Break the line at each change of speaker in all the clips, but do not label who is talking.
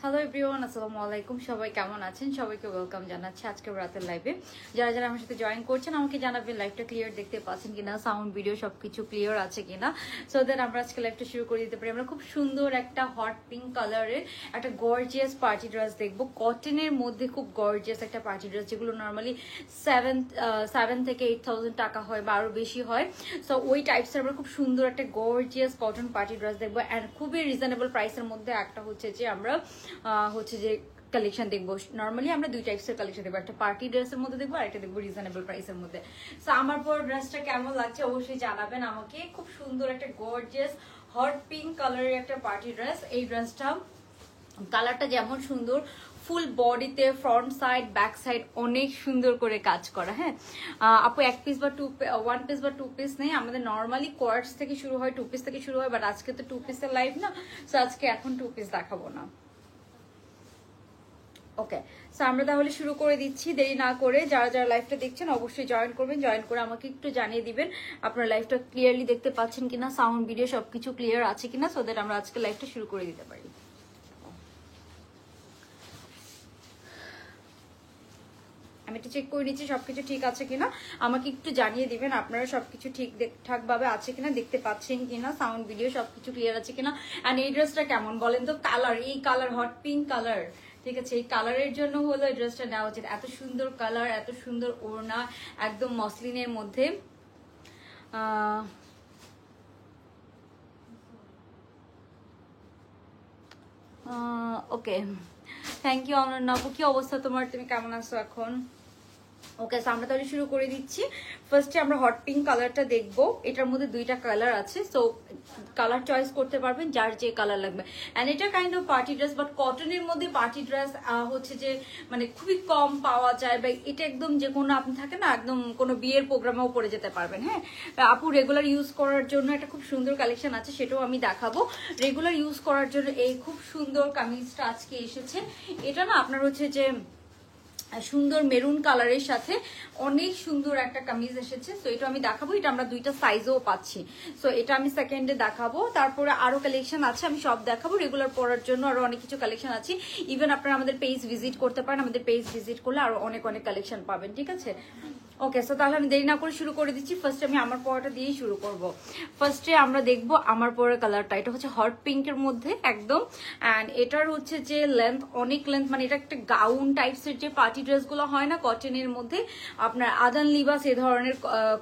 Hello everyone, আসসালামু আলাইকুম। সবাই কেমন আছেন? সবাইকে ওয়েলকাম জানাচ্ছি আজকে রাতের লাইভে। যারা যারা আমার সাথে জয়েন করছেন আমাকে জানাবেন লাইভটা ক্লিয়ার দেখতে পাচ্ছেন কিনা, সাউন্ড ভিডিও সবকিছু ক্লিয়ার আছে কিনা, সো দ্যাট আমরা আজকে লাইভটা শুরু করে দিতে পারি। আমরা খুব সুন্দর একটা হট পিঙ্ক কালারের একটা গর্জিয়াস পার্টি ড্রেস দেখবো, কটনের মধ্যে খুব গর্জিয়াস একটা পার্টি ড্রেস, যেগুলো নর্মালি 7 থেকে 8,000 টাকা হয় বা আরো বেশি হয়। সো ওই টাইপসের আমরা খুব সুন্দর একটা গর্জিয়াস কটন পার্টি ড্রেস দেখবো, অ্যান্ড খুবই রিজনেবল প্রাইসের মধ্যে। একটা হচ্ছে যে আমরা যে কালেকশন দেখবো, নর্মালি আমরা দুই টাইপসের কালেকশন দেখবো, একটা পার্টি ড্রেসের মধ্যে দেখবো আর একটা দেখবো রিজনেবল প্রাইসের মধ্যে। সো আমার পর ড্রেসটা কেমন লাগছে অবশ্যই জানাবেন আমাকে। খুব সুন্দর একটা গর্জিয়াস হট পিঙ্ক কালারের একটা পার্টি ড্রেস। এই ড্রেসটা কালারটা যেমন সুন্দর, ফুল বডিতে ফ্রন্ট সাইড ব্যাক সাইড অনেক সুন্দর করে কাজ করা। হ্যাঁ আপু, এক পিস বা ওয়ান পিস বা টু পিস নেই, আমাদের নর্মালি কোয়ার্টস থেকে শুরু হয়, টু পিস থেকে শুরু হয়, বাট আজকে তো টু পিসের লাইভ না, সো আজকে এখন টু পিস দেখাবো না। ওকে, সো আমরা তাহলে শুরু করে দিচ্ছি দেরি না করে। যারা যারা লাইভটা দেখছেন অবশ্যই জয়েন করবেন, জয়েন করে আমাকে একটু জানিয়ে দিবেন আপনারা লাইভটা ক্লিয়ারলি দেখতে পাচ্ছেন কিনা, সাউন্ড ভিডিও সবকিছু ক্লিয়ার আছে কিনা, সো দ্যাট আমরা আজকে লাইভটা শুরু করে দিতে পারি। আমি একটু চেক করে নিচ্ছি সবকিছু ঠিক আছে কিনা, আমাকে একটু জানিয়ে দিবেন আপনারা সবকিছু ঠিকঠাক ভাবে আছে কিনা, দেখতে পাচ্ছেন কিনা, সাউন্ড ভিডিও সবকিছু ক্লিয়ার আছে কিনা। অ্যান্ড এই ড্রেসটা কেমন বলেন তো? কালার, এই কালার হট পিঙ্ক কালার, ঠিক আছে, এই কালারের জন্য হলো এই ড্রেসটা নেওয়া উচিত। এত সুন্দর কালার, এত সুন্দর ওড়না, একদম মসলিনের মধ্যে। ওকে, থ্যাংক ইউ অনন্যাপু। কি অবস্থা তোমার? তুমি কেমন আছো এখন? ওকে, আমরা তাহলে শুরু করে দিচ্ছি। ফার্স্টে আমরা হট পিঙ্ক কালারটা দেখবো। এটার মধ্যে দুইটা কালার আছে, সো কালার চয়েস করতে পারবেন যার যে কালার লাগবে। অ্যান্ড এটা kind off party dress, but কটনের মধ্যে পার্টি ড্রেস হচ্ছে যে মানে খুবই কম পাওয়া যায়, বা এটা একদম যে কোনো আপনি থাকে না, একদম কোনো বিয়ের প্রোগ্রামেও পরে যেতে পারবেন। হ্যাঁ আপু, রেগুলার ইউজ করার জন্য একটা খুব সুন্দর কালেকশন আছে, সেটাও আমি দেখাবো। রেগুলার ইউজ করার জন্য এই খুব সুন্দর কামিজটা আজকে এসেছে। এটা না আপনার হচ্ছে যে সুন্দর মেরুন কালারের সাথে অনেক সুন্দর একটা কামিজ এসেছে, তো এটা আমি দেখাবো। এটা আমরা দুইটা সাইজও পাচ্ছি, সো এটা আমি সেকেন্ডে দেখাবো। তারপরে আরো কালেকশন আছে, আমি সব দেখাবো। রেগুলার পরার জন্য আরো অনেক কিছু কালেকশন আছে। ইভেন আপনারা আমাদের পেজ ভিজিট করতে পারেন, আমাদের পেজ ভিজিট করলে আরো অনেক অনেক কালেকশন পাবেন, ঠিক আছে। ওকে, সো তাহলে আমি দেরি না করে শুরু করে দিচ্ছি। ফার্স্টে আমি আমার পরাটা দিয়েই শুরু করব। ফার্স্টে আমরা দেখবো আমার পরার কালারটা, এটা হচ্ছে হট পিঙ্কের মধ্যে একদম। অ্যান্ড এটার হচ্ছে যে লেন্থ, অনেক লেন্থ, মানে এটা একটা গাউন টাইপসের যে পার্টি ড্রেসগুলো হয় না কটনের মধ্যে, আপনার আদান লিবাস এ ধরনের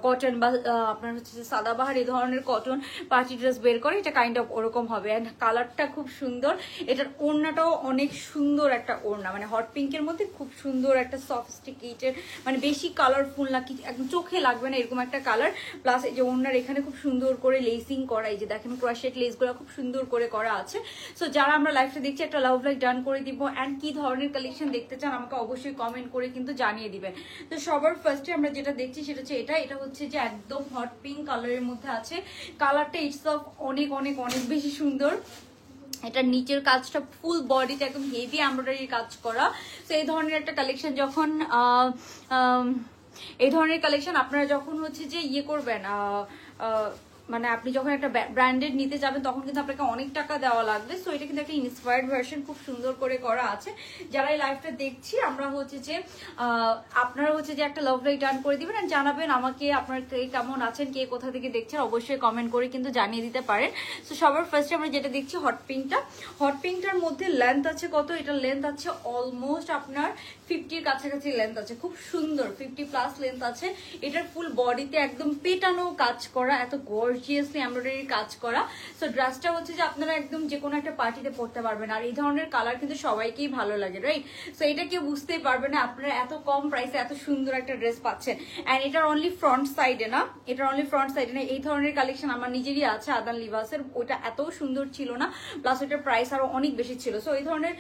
কটন, বা আপনার হচ্ছে যে সাদাবাহার এ ধরনের কটন পার্টি ড্রেস বের করে, এটা কাইন্ড অফ ওরকম হবে। অ্যান্ড কালারটা খুব সুন্দর, এটার ওড়নাটাও অনেক সুন্দর একটা ওড়না, মানে হট পিঙ্কের মধ্যে খুব সুন্দর একটা সফিস্টিকেটেড, মানে বেশি কালারফুল না, কি একদম চোখে লাগবে না এরকম একটা কালার। প্লাস এই যে ওড়নার এখানে খুব সুন্দর করে লেসিং করা, এই যে দেখেন ক্রোশেট লেসগুলো খুব সুন্দর করে করা আছে। সো যারা আমরা লাইভটা দেখছি একটা লাভ লাইক ডান করে দিব। অ্যান্ড কি ধরনের কালেকশন দেখতে চান আমাকে অবশ্যই কমেন্ট করে কিন্তু জানিয়ে দিবেন। তো সবার ফার্স্টে আমরা যেটা দেখছি সেটা হচ্ছে এটা হচ্ছে যে একদম হট পিঙ্ক কালারের মধ্যে আছে। কালারটা ইটস অফ অনেক অনেক অনেক বেশি সুন্দর। এটা নিচের কাজটা ফুল বডিতে একদম হেভি এমব্রয়ডারি কাজ করা। তো এই ধরনের একটা কালেকশন যখন এই ধরনের কালেকশন আপনারা যখন হচ্ছে যে ইয়ে করবেন, মানে আপনি যখন একটা ব্র্যান্ডেড নিতে যাবেন তখন কিন্তু আপনাকে অনেক টাকা দেওয়া লাগবে। সো এটা কিন্তু একটা ইন্সপায়ার্ড ভার্সন, খুব সুন্দর করে করা আছে। যারা এই লাইভটা দেখছি আমরা হচ্ছে যে আপনারা হচ্ছে যে একটা লাভ লাইক ডান করে দিবেন আর জানাবেন আমাকে আপনারা কে কেমন আছেন, কে কোথা থেকে দেখছেন অবশ্যই কমেন্ট করে কিন্তু জানিয়ে দিতে পারেন। সো সবার ফার্স্টে আমরা যেটা দেখছি হট পিঙ্কটা। হট পিঙ্কটার মধ্যে লেন্থ আছে কত? এটার লেন্থ আছে অলমোস্ট আপনার 50-র কাছাকাছি লেন্থ আছে, খুব সুন্দর 50+ লেন্থ আছে। এটার ফুল বডিতে একদম পেটানো কাজ করা, এত গর্জিয়াসলি এমব্রয়ডারি কাজ করা। সো ড্রেসটা হচ্ছে যে আপনারা একদম যে কোনো একটা পার্টিতে পরতে পারবেন। আর এই ধরনের কালার কিন্তু সবাইকেই ভালো লাগে, রাইট? সো এটা কেউ বুঝতেই পারবে না আপনারা এত কম প্রাইসে এত সুন্দর একটা ড্রেস পাচ্ছেন। অ্যান্ড এটার অনলি ফ্রন্ট সাইডে না, এটার অনলি ফ্রন্ট সাইডে না, এই ধরনের কালেকশন আমার নিজেরই আছে আদান লিবাসের, ওটা এত সুন্দর ছিল না, প্লাস ওটার প্রাইস আরো অনেক বেশি ছিল। সো এই ধরনের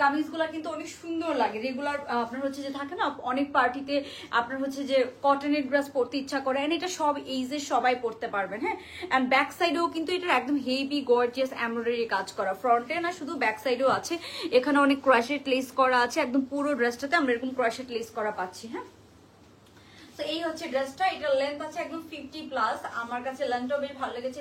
কামিজগুলো কিন্তু অনেক সুন্দর লাগে। রেগুলার আপনার হচ্ছে যে থাকে না অনেক পার্টিতে আপনার হচ্ছে যে কটনের ড্রেস পরতে ইচ্ছা করে, এন্ড এটা সব এইজের সবাই পরতে পারবেন। হ্যাঁ, এন্ড ব্যাক সাইডেও কিন্তু এটা একদম হেভি গর্জিয়াস এমব্রয়ডারি কাজ করা, ফ্রন্টে না শুধু ব্যাক সাইডেও আছে। এখানে অনেক ক্রোশেট লেস করা আছে, একদম পুরো ড্রেসটাতে আমরা এরকম ক্রোশেট লেস করা পাচ্ছি। হ্যাঁ, তো এই হচ্ছে ড্রেসটা, এটার লেন্থ আছে একদম 50+। আমার কাছে লেন্থটাও বেশ ভালো লেগেছে,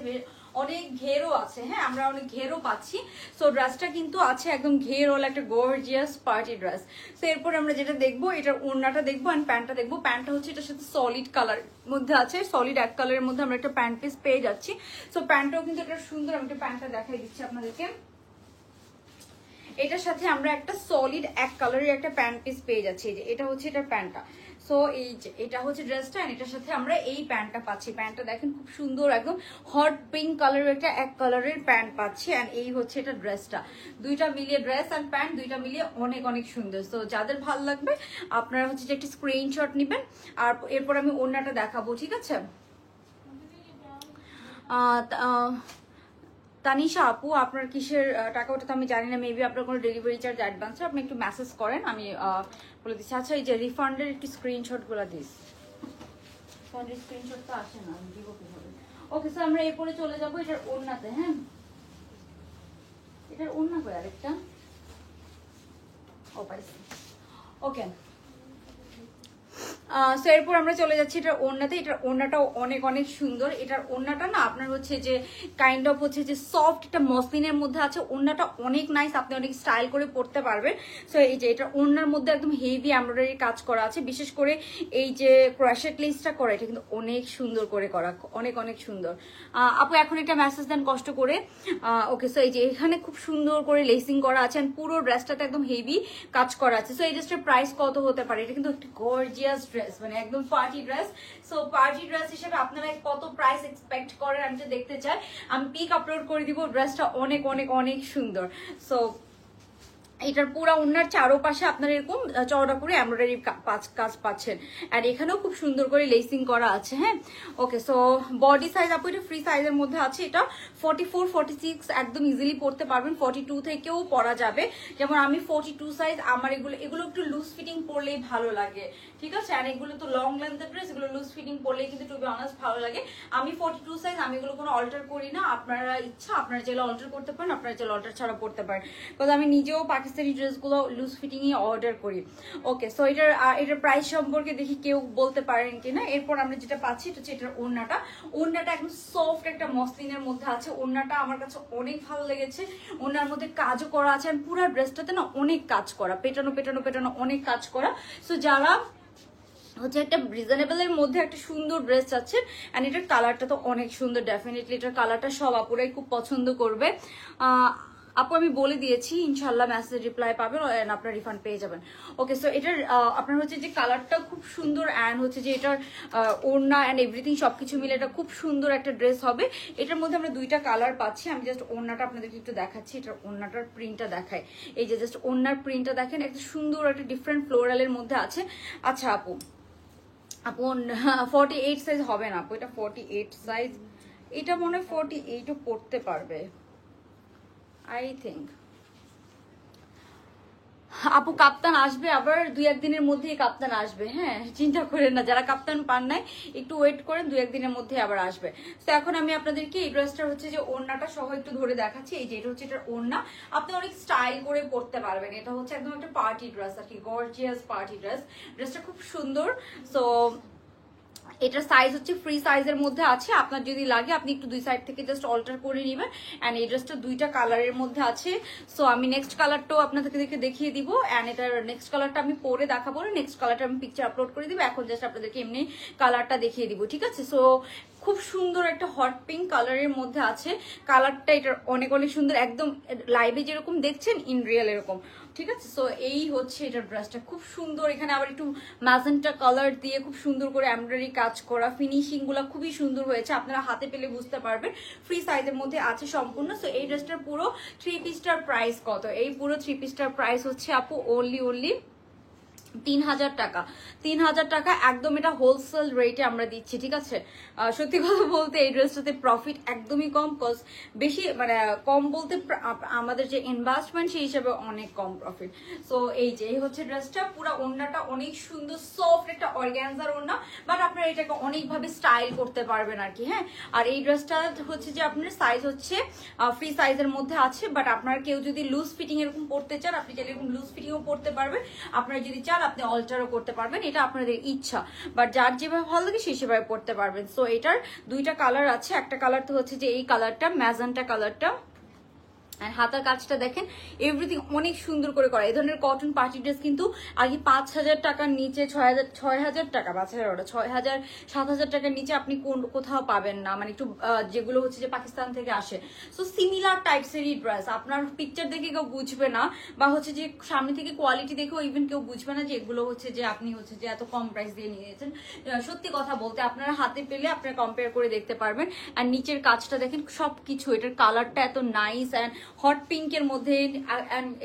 অনেক ঘেরও আছে, হ্যাঁ আমরা অনেক ঘেরও পাচ্ছি। সো ড্রেসটা কিন্তু আছে একদম ঘের ওলা একটা গর্জিয়াস পার্টি ড্রেস। তো এরপর আমরা যেটা দেখবো, এটার ওড়নাটা দেখবো এন্ড প্যান্টটা দেখবো। প্যান্টটা হচ্ছে এটার সাথে সলিড কালার মধ্যে আছে, সলিড এক কালারের মধ্যে আমরা একটা প্যান্ট পিস পেয়ে যাচ্ছি। সো প্যান্টটাও কিন্তু এটা সুন্দর, আমি একটা প্যান্টটা দেখাই দিচ্ছি আপনাদেরকে। এটার সাথে আমরা একটা সলিড এক কালারের একটা প্যান্ট পিস পেয়ে যাচ্ছি, এই যে এটা হচ্ছে এটার প্যান্টটা। সো এই যে এটা হচ্ছে ড্রেসটা, এটার সাথে আমরা এই প্যান্টটা পাচ্ছি। প্যান্টটা দেখেন খুব সুন্দর, একদম হট পিঙ্ক কালারের একটা এক কালারের প্যান্ট পাচ্ছি। এন্ড এই হচ্ছে এটা ড্রেসটা, দুইটা মিলিয়ে ড্রেস এন্ড প্যান্ট দুইটা মিলিয়ে অনেক অনেক সুন্দর। সো যাদের ভালো লাগবে আপনারা হচ্ছে যে একটা স্ক্রিনশট নেবেন। আর এরপর আমি ওড়নাটা দেখাবো, ঠিক আছে। তানিশা আপু, আপনার কিসের টাকা ওটা তো আমি জানি না, মেবি আপনার কোনো ডেলিভারি চার্জ অ্যাডভান্স, আপনি একটু মেসেজ করেন, আমি বলে দিচ্ছি। আচ্ছা এই যে রিফান্ডের একটু স্ক্রিনশটগুলো দিস, স্ক্রিনশট তো আসে না, আমি দিব কিভাবে। ওকে স্যার, আমরা এরপরে চলে যাবো এটার ওড়নাতে। হ্যাঁ এটার ওড়না কই আরেকটা, ও পাইছি। ওকে সো এরপর আমরা চলে যাচ্ছি এটার ওড়নাতে। এটার ওড়নাটাও অনেক অনেক সুন্দর। এটার ওড়নাটা না আপনার হচ্ছে যে কাইন্ড অফ হচ্ছে যে সফট একটা মসলিনের মধ্যে আছে। ওড়নাটা অনেক নাইস, আপনি অনেক স্টাইল করে পরতে পারবেন। সো এই যে এটার ওড়নার মধ্যে একদম হেভি এমব্রয়ডারি কাজ করা আছে, বিশেষ করে এই যে ক্রোশেট লেসটা করা, এটা কিন্তু অনেক সুন্দর করে করা, অনেক অনেক সুন্দর। আপু এখন একটা মেসেজ দেন কষ্ট করে। ওকে সো এই যে এখানে খুব সুন্দর করে লেসিং করা আছে, পুরো ড্রেসটাতে একদম হেভি কাজ করা আছে। সো এই ড্রেসটার প্রাইস কত হতে পারে? এটা কিন্তু একটা গর্জিয়াস ড্রেস, মানে একদম party dress. So party dress হিসেবে আপনারা কত প্রাইস এক্সপেক্ট করেন আমি তো দেখতে চাই। আমি পিক আপলোড করে দিব, ড্রেসটা অনেক অনেক অনেক সুন্দর। সো এটার পুরো ওড়নার চারোপাশে আপনারা এরকম চওড়া করে এমব্রয়ডারি কাজ পাচ্ছেন। আর এখানেও খুব সুন্দর করে লেসিং করা আছে। হ্যাঁ ওকে সো বডি সাইজ আপু এটা ফ্রি সাইজের মধ্যে আছে। এটা 44 46 একদম ইজিলি পরতে পারবেন, 42 থেকেও পরা যাবে। যেমন আমি 42 সাইজ, আমার এগুলো একটু লুজ ফিটিং পরলেই ভালো লাগে, ঠিক আছে। আর এগুলো তো লং লেন্থের ড্রেস, এগুলো লুজ ফিটিং পরলেই কিন্তু টু বি অনেস্ট ভালো লাগে। আমি 42 সাইজ, আমি এগুলো কোনো অল্টার করি না। আপনারা ইচ্ছা আপনারা যেগুলো অল্টার করতে পারেন, আপনারা যেগুলো অল্টার ছাড়া পড়তে পারেন, বিকজ আমি নিজেও পাকিস্তানি ড্রেসগুলো লুজ ফিটিংই অর্ডার করি। ওকে সো এটার প্রাইস সম্পর্কে দেখি কেউ বলতে পারেন কিনা। এরপর আমরা যেটা পাচ্ছি এটা হচ্ছে এটার ওড়নাটা একদম সফট একটা মসলিনের মধ্যে আছে। ওড়নাটা আমার কাছে অনেক ভালো লেগেছে, ওড়নার মধ্যে কাজও করা আছে। আর পুরো ড্রেসটাতে না অনেক কাজ করা, পেটানো পেটানো পেটানো অনেক কাজ করা। সো যারা হচ্ছে একটা রিজনেবলের মধ্যে একটা সুন্দর ড্রেস আছে, অ্যান্ড এটার কালারটা তো অনেক সুন্দর, ডেফিনেটলি এটার কালারটা সব আপুরাই খুব পছন্দ করবে। আপু আমি বলে দিয়েছি ইনশাল্লাহ মেসেজ রিপ্লাই পাবেন, আপনার রিফান্ড পেয়ে যাবেন। ওকে সো এটার আপনার হচ্ছে যে কালারটা খুব সুন্দর, অ্যান্ড হচ্ছে যে এটার ওড়না অ্যান্ড এভরিথিং সবকিছু মিলে এটা খুব সুন্দর একটা ড্রেস হবে। এটার মধ্যে আমরা দুইটা কালার পাচ্ছি। আমি জাস্ট ওড়নাটা আপনাদেরকে একটু দেখাচ্ছি, এটার ওড়নাটার প্রিন্টটা দেখায়। এই যে জাস্ট ওড়নার প্রিন্টটা দেখেন, একটা সুন্দর একটা ডিফারেন্ট ফ্লোরালের মধ্যে আছে। আচ্ছা আপু 48 সাইজ হবে না আপু, এটা 48 সাইজ, এটা মনে হয় 48ও পড়তে পারবে আই থিঙ্ক। আপু কাপ্তান আসবে আবার 2-1 দিনের মধ্যেই কাপ্তান আসবে, হ্যাঁ চিন্তা করেন না। যারা কাপ্তান পান নাই একটু ওয়েট করেন, 2-1 দিনের মধ্যে আবার আসবে। তো এখন আমি আপনাদেরকে এই ড্রেসটা হচ্ছে যে ওড়নাটা সহ একটু ধরে দেখাচ্ছি। এই যে এটা হচ্ছে এটার ওড়না, আপনি অনেক স্টাইল করে পরতে পারবেন। এটা হচ্ছে একদম একটা পার্টি ড্রেস আর কি, গর্জিয়াস পার্টি ড্রেস। ড্রেসটা খুব সুন্দর। সো এটার সাইজ হচ্ছে ফ্রি সাইজের মধ্যে আছে, আপনার যদি লাগে আপনি একটু দুই সাইড থেকে জাস্ট অল্টার করে নেবেন। অ্যান্ড এই ড্রেসটা দুইটা কালারের মধ্যে আছে। সো আমি নেক্সট কালারটাও আপনাদেরকে দেখিয়ে দিব, অ্যান্ড এটার নেক্সট কালারটা আমি পরে দেখাবো, নেক্সট কালারটা আমি পিকচার আপলোড করে দিব। এখন জাস্ট আপনাদেরকে এমনি কালারটা দেখিয়ে দিব, ঠিক আছে। সো খুব সুন্দর একটা হট পিঙ্ক কালারের মধ্যে আছে। কালারটা এটার অনেক অনেক সুন্দর, একদম লাইভে যেরকম দেখছেন ইন রিয়েল এরকম, ঠিক আছে। সো এই হচ্ছে এটার ড্রেসটা খুব সুন্দর। এখানে আবার একটু ম্যাজেন্টা কালার দিয়ে খুব সুন্দর করে এমব্রয়ডারি কাজ করা, ফিনিশিং গুলা খুবই সুন্দর হয়েছে, আপনারা হাতে পেলে বুঝতে পারবেন। ফ্রি সাইজের মধ্যে আছে সম্পূর্ণ। সো এই ড্রেসটার পুরো 3 পিসটার প্রাইস কত? এই পুরো 3 পিসটার প্রাইস হচ্ছে আপু ওনলি 3000 টাকা। 3000 টাকা একদম, এটা হোলসেল রেটে আমরা দিচ্ছি, ঠিক আছে। সত্যি কথা বলতে এই ড্রেসটাতে প্রফিট একদমই কম, কজ বেশি মানে কম বলতে আমাদের যে ইনভেস্টমেন্ট সেই হিসাবে অনেক কম প্রফিট। সো এই হচ্ছে ড্রেসটা, পুরো ওড়নাটা অনেক সুন্দর সফট একটা অর্গানজার ওড়না, বাট আপনারা এটাকে অনেকভাবে স্টাইল করতে পারবেন আর কি। হ্যাঁ আর এই ড্রেসটা হচ্ছে যে আপনার সাইজ হচ্ছে ফ্রি সাইজের মধ্যে আছে, বাট আপনারা কেউ যদি লুজ ফিটিং এরকম পড়তে চান আপনি চাইলে এরকম লুজ ফিটিংও পড়তে পারবেন। আপনারা যদি চান চান আপনি অল্টারও করতে পারবেন, এটা আপনাদের ইচ্ছা, বাট যার যেভাবে ভালো লাগে সে সেভাবে পড়তে পারবেন। সো এটার দুইটা কালার আছে, একটা কালার তো হচ্ছে যে এই কালারটা, ম্যাজেন্টা কালারটা। আর হাতার কাজটা দেখেন, এভরিথিং অনেক সুন্দর করে করা। এই ধরনের কটন পার্টি ড্রেস কিন্তু আগে 5,000 টাকার নিচে, 6,000 টাকা, 5,000 6,000 7,000 টাকার নিচে আপনি কোথাও পাবেন না, মানে একটু যেগুলো হচ্ছে যে পাকিস্তান থেকে আসে। সো সিমিলার টাইপসেরই ড্রেস, আপনার পিকচার দেখে কেউ বুঝবে না, বা হচ্ছে যে সামনে থেকে কোয়ালিটি দেখেও ইভেন কেউ বুঝবে না যে এগুলো হচ্ছে যে আপনি হচ্ছে যে এত কম প্রাইস দিয়ে নিয়েছেন। সত্যি কথা বলতে আপনারা হাতে পেলে আপনারা কম্পেয়ার করে দেখতে পারবেন। আর নিচের কাজটা দেখেন, সবকিছু এটার কালারটা এত নাইস অ্যান্ড হট পিঙ্কের মধ্যে,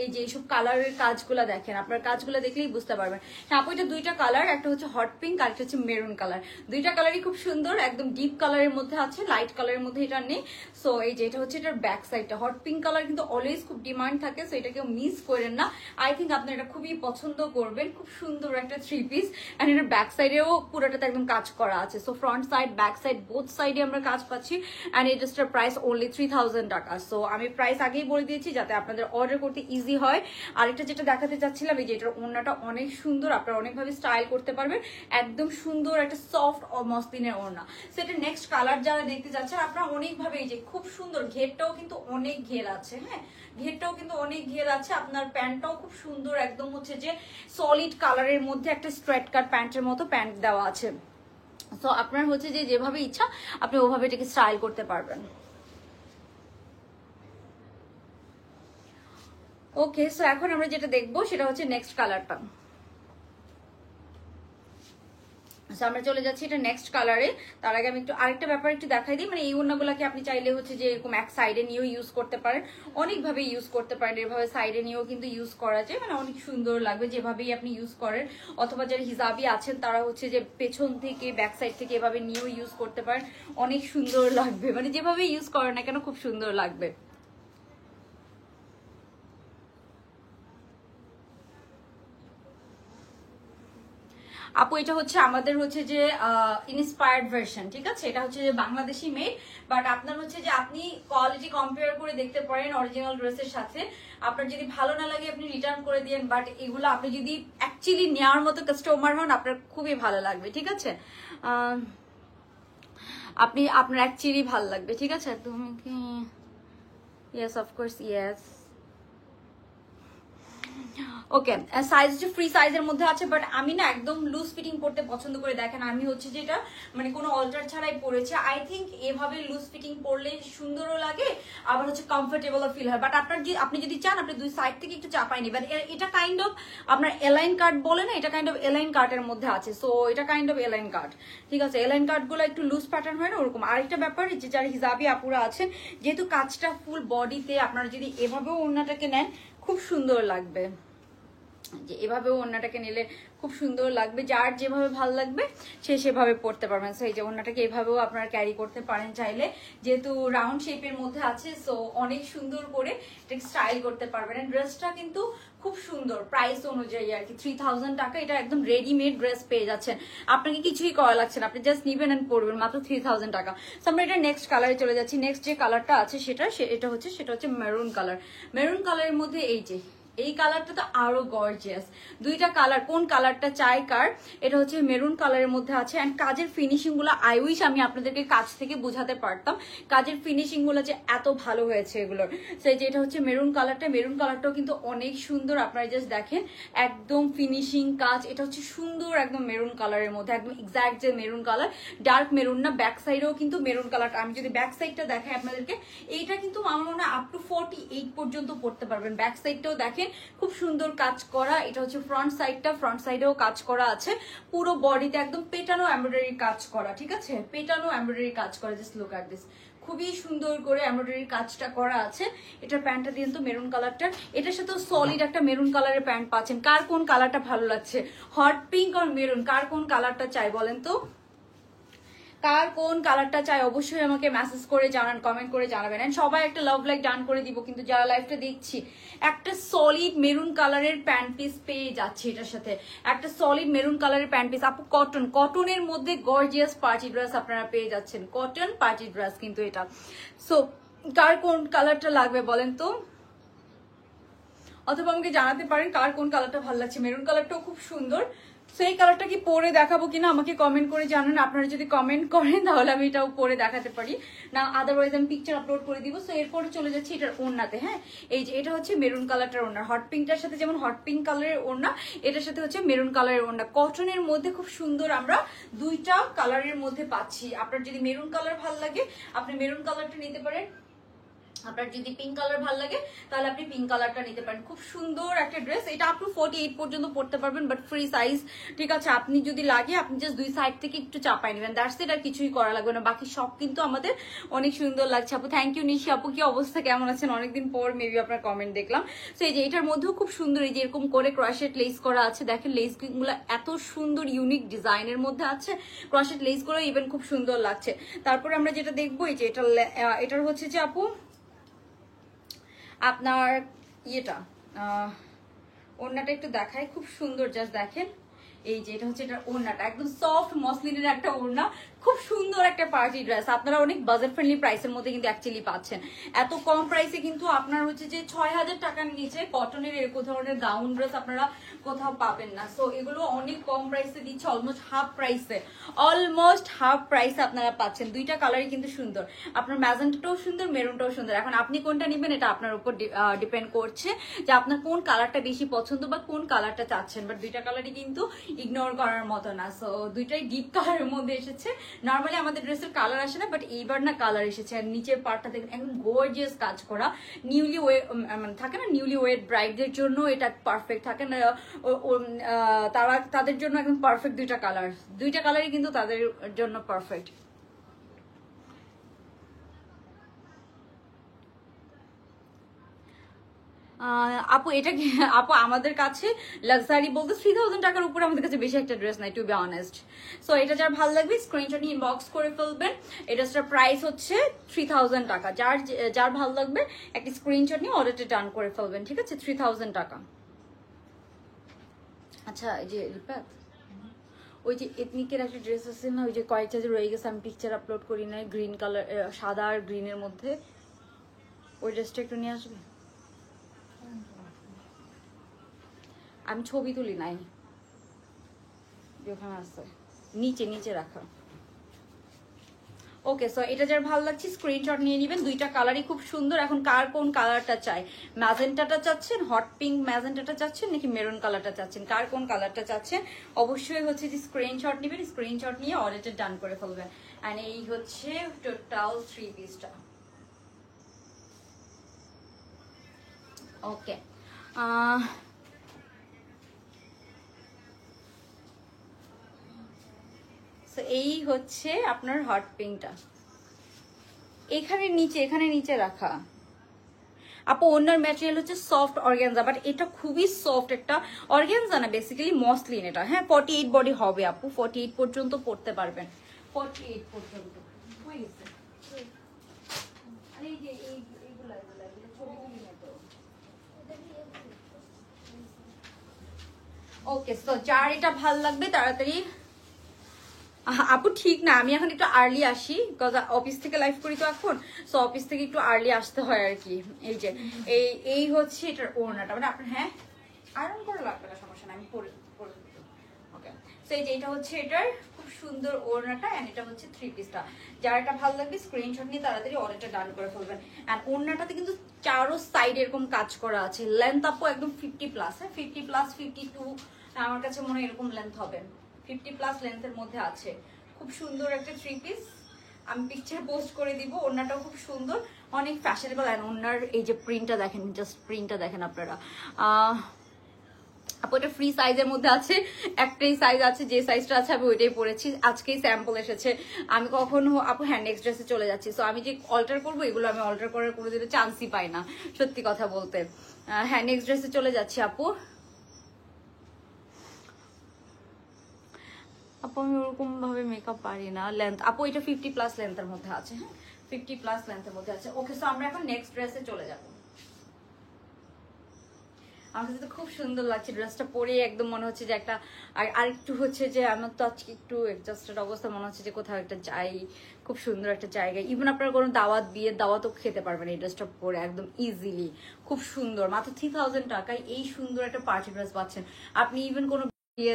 এই যে এইসব কালারের কাজগুলো দেখেন, আপনার কাজগুলো দেখলেই বুঝতে পারবেন। আপু এটা দুইটা কালার, একটা হচ্ছে হট পিঙ্ক আর একটা হচ্ছে মেরুন কালার। দুইটা কালারই খুব সুন্দর, একদম ডিপ কালারের মধ্যে আছে, লাইট কালারের মধ্যে এটা নেই। সো এই যে এটা হচ্ছে এটার ব্যাক সাইডটা, হট পিঙ্ক কালার কিন্তু অলওয়েজ খুব ডিমান্ড থাকে, সো এটা কেউ মিস করেন না। আই থিঙ্ক আপনারা এটা খুবই পছন্দ করবেন। খুব সুন্দর একটা 3 পিস, অ্যান্ড এটার ব্যাক সাইডেও পুরোটাতে একদম কাজ করা আছে। So front side back side both সাইডে আমরা কাজ পাচ্ছি, অ্যান্ড এই ড্রেসটার প্রাইস অনলি 3,000 টাকা। সো আমি প্রাইস আগেই বলে দিয়েছি যাতে আপনাদের অর্ডার করতে ইজি হয়। আরেকটা যেটা দেখাতে চাচ্ছিলাম, এই যে এটার ওড়নাটা অনেক সুন্দর, আপনারা অনেকভাবে স্টাইল করতে পারবেন, একদম সুন্দর একটা সফট মসলিনের ওড়না। সেটা নেক্সট কালার যারা দেখতে যাচ্ছেন আপনারা অনেকভাবে, এই যে খুব সুন্দর ঘেরটাও কিন্তু অনেক ঘের আছে, হ্যাঁ ঘেরটাও কিন্তু অনেক ঘের আছে, আপনার প্যান্টটাও খুব সুন্দর, একদম হচ্ছে যে সলিড কালারের মধ্যে একটা স্ট্রেট কাট প্যান্টের মতো প্যান্ট দেওয়া আছে। সো আপনার হচ্ছে যে যেভাবে ইচ্ছা আপনি ওভাবে এটাকে স্টাইল করতে পারবেন। ওকে, সো এখন আমরা যেটা দেখবো সেটা হচ্ছে নেক্সট কালারটা। আমরা চলে যাচ্ছি এটা নেক্সট কালারে। তার আগে আমি একটু আরেকটা ব্যাপার একটু দেখাই দিই, মানে এই ওড়নাগুলোকে আপনি চাইলে হচ্ছে যে এরকম এক সাইডে নিয়েও ইউজ করতে পারেন, অনেকভাবে ইউজ করতে পারেন, এভাবে সাইডে নিয়েও কিন্তু ইউজ করা যায়, মানে অনেক সুন্দর লাগবে যেভাবেই আপনি ইউজ করেন। অথবা যারা হিজাবি আছেন তারা হচ্ছে যে পেছন থেকে ব্যাক সাইড থেকে এভাবে নিয়েও ইউজ করতে পারেন, অনেক সুন্দর লাগবে, মানে যেভাবে ইউজ করেন না কেন খুব সুন্দর লাগবে। আপু এটা হচ্ছে আমাদের হচ্ছে যে ইন্সপায়ার্ড ভার্সন, ঠিক আছে, এটা হচ্ছে যে বাংলাদেশি মেড, বাট আপনার হচ্ছে যে আপনি কোয়ালিটি কম্পেয়ার করে দেখতে পারেন অরিজিনাল ড্রেসের সাথে। আপনার যদি ভালো না লাগে আপনি রিটার্ন করে দিন, বাট এগুলো আপনি যদি অ্যাকচুয়ালি নেওয়ার মতো কাস্টমার হন আপনার খুবই ভালো লাগবে, ঠিক আছে, আপনার অ্যাকচুয়ালি ভালো লাগবে, ঠিক আছে। তুমি কি ইয়েস অফকোর্স ইয়েস। ওকে, সাইজ হচ্ছে ফ্রি সাইজের মধ্যে আছে, বাট আমি না একদম লুজ ফিটিং পড়তে পছন্দ করে, দেখেন আমি হচ্ছে যে এটা মানে কোনো অল্টার ছাড়াই পরেছে। আই থিঙ্ক এভাবে লুজ ফিটিং পরলে সুন্দরও লাগে, আবার হচ্ছে কমফোর্টেবলও ফিল হয়। বাট আপনি যদি চান আপনি দুই সাইড থেকে একটু চাপাই নেবেন। এটা কাইন্ড অফ আপনার এলাইন কাট বলে না, এটা কাইন্ড অফ এলাইন কাটের মধ্যে আছে। সো এটা কাইন্ড অফ এলাইন কাট, ঠিক আছে, এলাইন কাটগুলো একটু লুজ প্যাটার্ন হয় না ওরকম। আরেকটা ব্যাপার যে যারা হিজাবি আপুরা আছেন, যেহেতু কাজটা ফুল বডিতে, আপনারা যদি এভাবেও ওড়নাটাকে নেন খুব সুন্দর লাগবে, যে এভাবেও ওড়নাটাকে নিলে খুব সুন্দর লাগবে, যার যেভাবে ভালো লাগবে সে সেভাবে পরতে পারবেন। সো এই যে ওড়নাটাকে এভাবেও আপনারা ক্যারি করতে পারেন চাইলে, যেহেতু রাউন্ড শেপের মধ্যে আছে, সো অনেক সুন্দর করে এটাকে স্টাইল করতে পারবেন। ড্রেসটা কিন্তু খুব সুন্দর প্রাইস অনুযায়ী আর কি, 3,000 টাকা, এটা একদম রেডিমেড ড্রেস পেয়ে যাচ্ছেন, আপনাকে কিছুই করা লাগছে না, আপনি জাস্ট নিবেন এন্ড পরবেন, মাত্র 3,000 টাকা। সো আমরা এটা নেক্সট কালারে চলে যাচ্ছি। নেক্সট যে কালারটা আছে সেটা হচ্ছে মেরুন কালার। মেরুন কালারের মধ্যে এই কালারটা তো আরো গর্জিয়াস। দুইটা কালার, কোন কালারটা চাই কার, এটা হচ্ছে মেরুন কালারের মধ্যে আছে। এন্ড কাজের ফিনিশিং গুলো আই উইশ আমি আপনাদেরকে কাছ থেকে বোঝাতে পারতাম, কাজের ফিনিশিং গুলো যে এত ভালো হয়েছে এগুলোর। সেই যে এটা হচ্ছে মেরুন কালারটা, মেরুন কালারটাও কিন্তু অনেক সুন্দর, আপনারা জাস্ট দেখেন একদম ফিনিশিং কাজ। এটা হচ্ছে সুন্দর একদম মেরুন কালারের মধ্যে, একদম এক্সাক্ট যে মেরুন কালার, ডার্ক মেরুন না। ব্যাক সাইডেও কিন্তু মেরুন কালারটা, আমি যদি ব্যাক সাইডটা দেখাই আপনাদেরকে, এইটা কিন্তু আমার মনে হয় আপ টু 48 পর্যন্ত পড়তে পারবেন। ব্যাক সাইডটাও দেখেন খুব সুন্দর কাজ করা। এটা হচ্ছে ফ্রন্ট সাইডটা, ফ্রন্ট সাইডেও কাজ করা আছে, পুরো বডিতে একদম পেটানো এমব্রয়ডারি কাজ করা, ঠিক আছে, পেটানো এমব্রয়ডারি কাজ করা। জাস্ট লুক এট দিস, খুবই সুন্দর করে এমব্রয়ডারি কাজটা করা আছে। এটার প্যান্টটা দিয়ে তো মেরুন কালারটা, এটার সাথে সলিড একটা মেরুন কালারের প্যান্ট পাচ্ছেন। কার কোন কালারটা ভালো লাগছে, হট পিঙ্ক আর মেরুন, কার কোন কালারটা চাই বলেন তো, কার কোন কালারটা চাই অবশ্যই আমাকে মেসেজ করে জানান, কমেন্ট করে জানাবেন। এন্ড সবাই একটা লাভ লাইক ডান করে দিব, কিন্তু যারা লাইভটা দেখছি একটা সলিড মেরুন কালারের প্যান্ট পিস পেয়ে যাচ্ছে, এটার সাথে একটা সলিড মেরুন কালারের প্যান্ট পিস। আপু কটনের মধ্যে গর্জিয়াস পার্টি ড্রেস আপনারা পেয়ে যাচ্ছেন, কটন পার্টি ড্রেস কিন্তু এটা। সো কার কোন কালারটা লাগবে বলেন তো, অথবা আমাকে জানাতে পারেন কার কোন কালারটা ভালো লাগছে। মেরুন কালারটাও খুব সুন্দর। সেই কালারটা কি পরে দেখাবো কিনা আমাকে কমেন্ট করে জানান। আপনারা যদি কমেন্ট করেন তাহলে আমি এটাও পরে দেখাতে পারি, না আদারওয়াইজ আমি পিকচার আপলোড করে দিব। সো এরপরে চলে যাচ্ছি এটার ওড়নাতে। হ্যাঁ, এই যে এটা হচ্ছে মেরুন কালারটার ওড়না, হট পিঙ্কটার সাথে যেমন হট পিঙ্ক কালারের ওড়না, এটার সাথে হচ্ছে মেরুন কালারের ওড়না। কটনের মধ্যে খুব সুন্দর আমরা দুইটা কালারের মধ্যে পাচ্ছি। আপনার যদি মেরুন কালার ভালো লাগে আপনি মেরুন কালারটা নিতে পারেন, আপনার যদি পিঙ্ক কালার ভালো লাগে তাহলে আপনি পিঙ্ক কালারটা নিতে পারেন। খুব সুন্দর একটা ড্রেস, এটা আপনি 48 পর্যন্ত পড়তে পারবেন, বাট ফ্রি সাইজ। ঠিক আছে, আপনি যদি লাগে আপনি জাস্ট দুই সাইড থেকে একটু চাপাই নেবেন, দ্যাটস ইট, আর কিছুই করা লাগবে না। বাকি সব কিন্তু আমাদের অনেক সুন্দর লাগছে। আপু থ্যাংক ইউ। নিশি আপু কি অবস্থা, কেমন আছেন? অনেকদিন পর মেবি আপনার কমেন্ট দেখলাম। তো এই যে এটার মধ্যেও খুব সুন্দর, এই যে এরকম করে ক্রশেট লেস করা আছে। দেখেন লেস গুলো এত সুন্দর ইউনিক ডিজাইনের মধ্যে আছে, ক্রশেট লেস গুলো ইভেন খুব সুন্দর লাগছে। তারপরে আমরা যেটা দেখবো এই যে এটার হচ্ছে যে আপু আপনার ইয়েটা ওড়নাটা একটু দেখায়, খুব সুন্দর, জাস্ট দেখেন। এই যে এটা হচ্ছে এটা ওড়নাটা একদম সফট মসলিনের একটা ওড়না, খুব সুন্দর একটা পার্টি ড্রেস। আপনারা অনেক বাজেট ফ্রেন্ডলি প্রাইসের মধ্যে কিন্তু অ্যাকচুয়ালি পাচ্ছেন। এত কম প্রাইসে কিন্তু আপনার হচ্ছে যে 6000 টাকার নিচে কটনের এরকম ধরনের গাউন ড্রেস আপনারা কোথাও পাবেন না। সো এগুলো অনেক কম প্রাইসে দিচ্ছে, অলমোস্ট হাফ প্রাইসে আপনারা পাচ্ছেন। দুইটা কালারই কিন্তু সুন্দর, আপনার ম্যাজেন্টাটাও সুন্দর, মেরুনটাও সুন্দর। এখন আপনি কোনটা নেবেন এটা আপনার উপর ডিপেন্ড করছে যে আপনার কোন কালারটা বেশি পছন্দ বা কোন কালারটা চাচ্ছেন। বাট দুইটা কালারই কিন্তু ইগনোর করার মতো না। সো দুইটাই ডিপ কালারের মধ্যে এসেছে। নর্মালি আমাদের ড্রেসের কালার আসে না, বাট এইবার না কালার এসেছে। আর নিচের পার্টটা দেখেন একদম গর্জিয়াস কাজ করা, থাকে না নিউলি ওয়েড ব্রাইডদের জন্য এটা পারফেক্ট থাকে না, তাদের জন্য একদম পারফেক্ট। দুইটা কালারই কিন্তু তাদের জন্য পারফেক্ট। আপু এটা কি আপু আমাদের কাছে লাক্সারি বলতে 3000 টাকার উপরে আমাদের কাছে বেশি একটা ড্রেস নাই, টু বি অনেস্ট। সো এটা যার ভালো লাগবে স্ক্রিনশট নিয়ে ইনবক্স করে ফেলবেন। এটার প্রাইস হচ্ছে 3000 টাকা। যার ভালো লাগবে একটা স্ক্রিনশট নিয়ে অর্ডারটা ডান করে ফেলবেন। ঠিক আছে, 3000 টাকা। আচ্ছা, এই যে রিপাত ওই যে এথনিকের একটা ড্রেস আছে না, ওই যে কয়েকটা যে রয়ে গেছে, আমি পিকচার আপলোড করি নাই, গ্রিন কালার, সাদা আর গ্রিনের মধ্যে, ওই ড্রেসটা একটু নিয়ে আসবে। আমি ছবি তুলি নাই, ওখানে আছে নিচে রাখা। ওকে, সো এটা যার ভালো লাগছে স্ক্রিনশট নিয়ে নেবেন। দুইটা কালারই খুব সুন্দর। এখন কার কোন কালারটা চাই, ম্যাজেন্টাটা চাচ্ছেন, হট পিঙ্ক ম্যাজেন্টাটা চাচ্ছেন, নাকি মেরুন কালারটা চাচ্ছেন, কার কোন কালারটা চাচ্ছেন অবশ্যই হচ্ছে যে স্ক্রিনশট নেবেন। স্ক্রিনশট নিয়ে অর্ডারটা ডান করে ফেলবেন। এন্ড এই হচ্ছে টোটাল 3 পিসটা। ওকে, এই হচ্ছে আপনার হট পিঙ্কটা, এখানে নিচে রাখা। আপু ওনার ম্যাটেরিয়াল হচ্ছে সফট অর্গানজা, বাট এটা খুবই সফট একটা অর্গানজা না, বেসিক্যালি মসলিন এটা। হ্যাঁ, 48 বডি হবে আপু, 48 পর্যন্ত পড়তে পারবেন, 48 পর্যন্ত। ওকে, সো যার এটা ভাল লাগবে তাড়াতাড়ি। আপু ঠিক না, আমি এখন একটু আর্লি আসি, বিকজ অফিস থেকে লাইভ করি তো এখন। সো অফিস থেকে একটু আর্লি আসতে হয় আর কি। এই যে এই হচ্ছে এটার ওড়নাটা, মানে আপনার হ্যাঁ আয়রন করে লাগবে না, সমস্যা না, আমি পরে ওকে। সো এই যে এটা হচ্ছে এটার খুব সুন্দর ওড়নাটা, এন্ড এটা হচ্ছে 3 পিসটা। যার এটা ভালো লাগবে স্ক্রিনশট নিয়ে তাড়াতাড়ি অর্ডারটা ডান করে ফেলবেন। এন্ড ওড়নাটাতে কিন্তু চারো সাইড এরকম কাজ করা আছে। লেন্থ আপু একদম 50+, হ্যাঁ 50+, 52 আমার কাছে মনে হয় এরকম লেন্থ হবে, 50+ লেন্থের মধ্যে আছে। খুব সুন্দর একটা 3 পিস, আমি পিকচার পোস্ট করে দিব। ওড়নাটাও খুব সুন্দর, অনেক ফ্যাশনেবল। এন্ড ওড়নার এই যে প্রিন্টটা দেখেন, জাস্ট প্রিন্টটা দেখেন আপনারা। আপু এটা ফ্রি সাইজের মধ্যে আছে, একটাই সাইজ আছে, যে সাইজটা আছে আমি ওইটাই পরেছি। আজকেই স্যাম্পল এসেছে, আমি কখনো আপু হ্যাঁ নেক্সট ড্রেসে চলে যাচ্ছি। সো আমি যে অল্টার করবো এগুলো আমি অল্টার করার কোনো দিনও চান্সই পাই না, সত্যি কথা বলতে। হ্যাঁ নেক্সট ড্রেসে চলে যাচ্ছি আপু। আপু আমি ওরকম ভাবে মেকআপ পারি না। লেন্থ আপু এটা 50+ লেন্থের মধ্যে আছে, হ্যাঁ 50+ লেন্থের মধ্যে আছে। ওকে, সো আমরা এখন নেক্সট ড্রেসে চলে যাব। আমার কাছে তো খুব সুন্দর লাগছে ড্রেসটা পরে, একদম মনে হচ্ছে যে একটা আরেকটু হচ্ছে যে আমার তো আজকে একটু এক্সস্টেড অবস্থা, মনে হচ্ছে যে কোথাও একটা যাই, খুব সুন্দর একটা জায়গায়। ইভেন আপনার কোনো দাওয়াত, বিয়ের দাওয়াতও খেতে পারবেন এই ড্রেসটা পরে একদম ইজিলি। খুব সুন্দর, মাত্র 3000 টাকায় এই সুন্দর একটা পার্টি ড্রেস পাচ্ছেন আপনি। ইভেন কোনো বিয়ে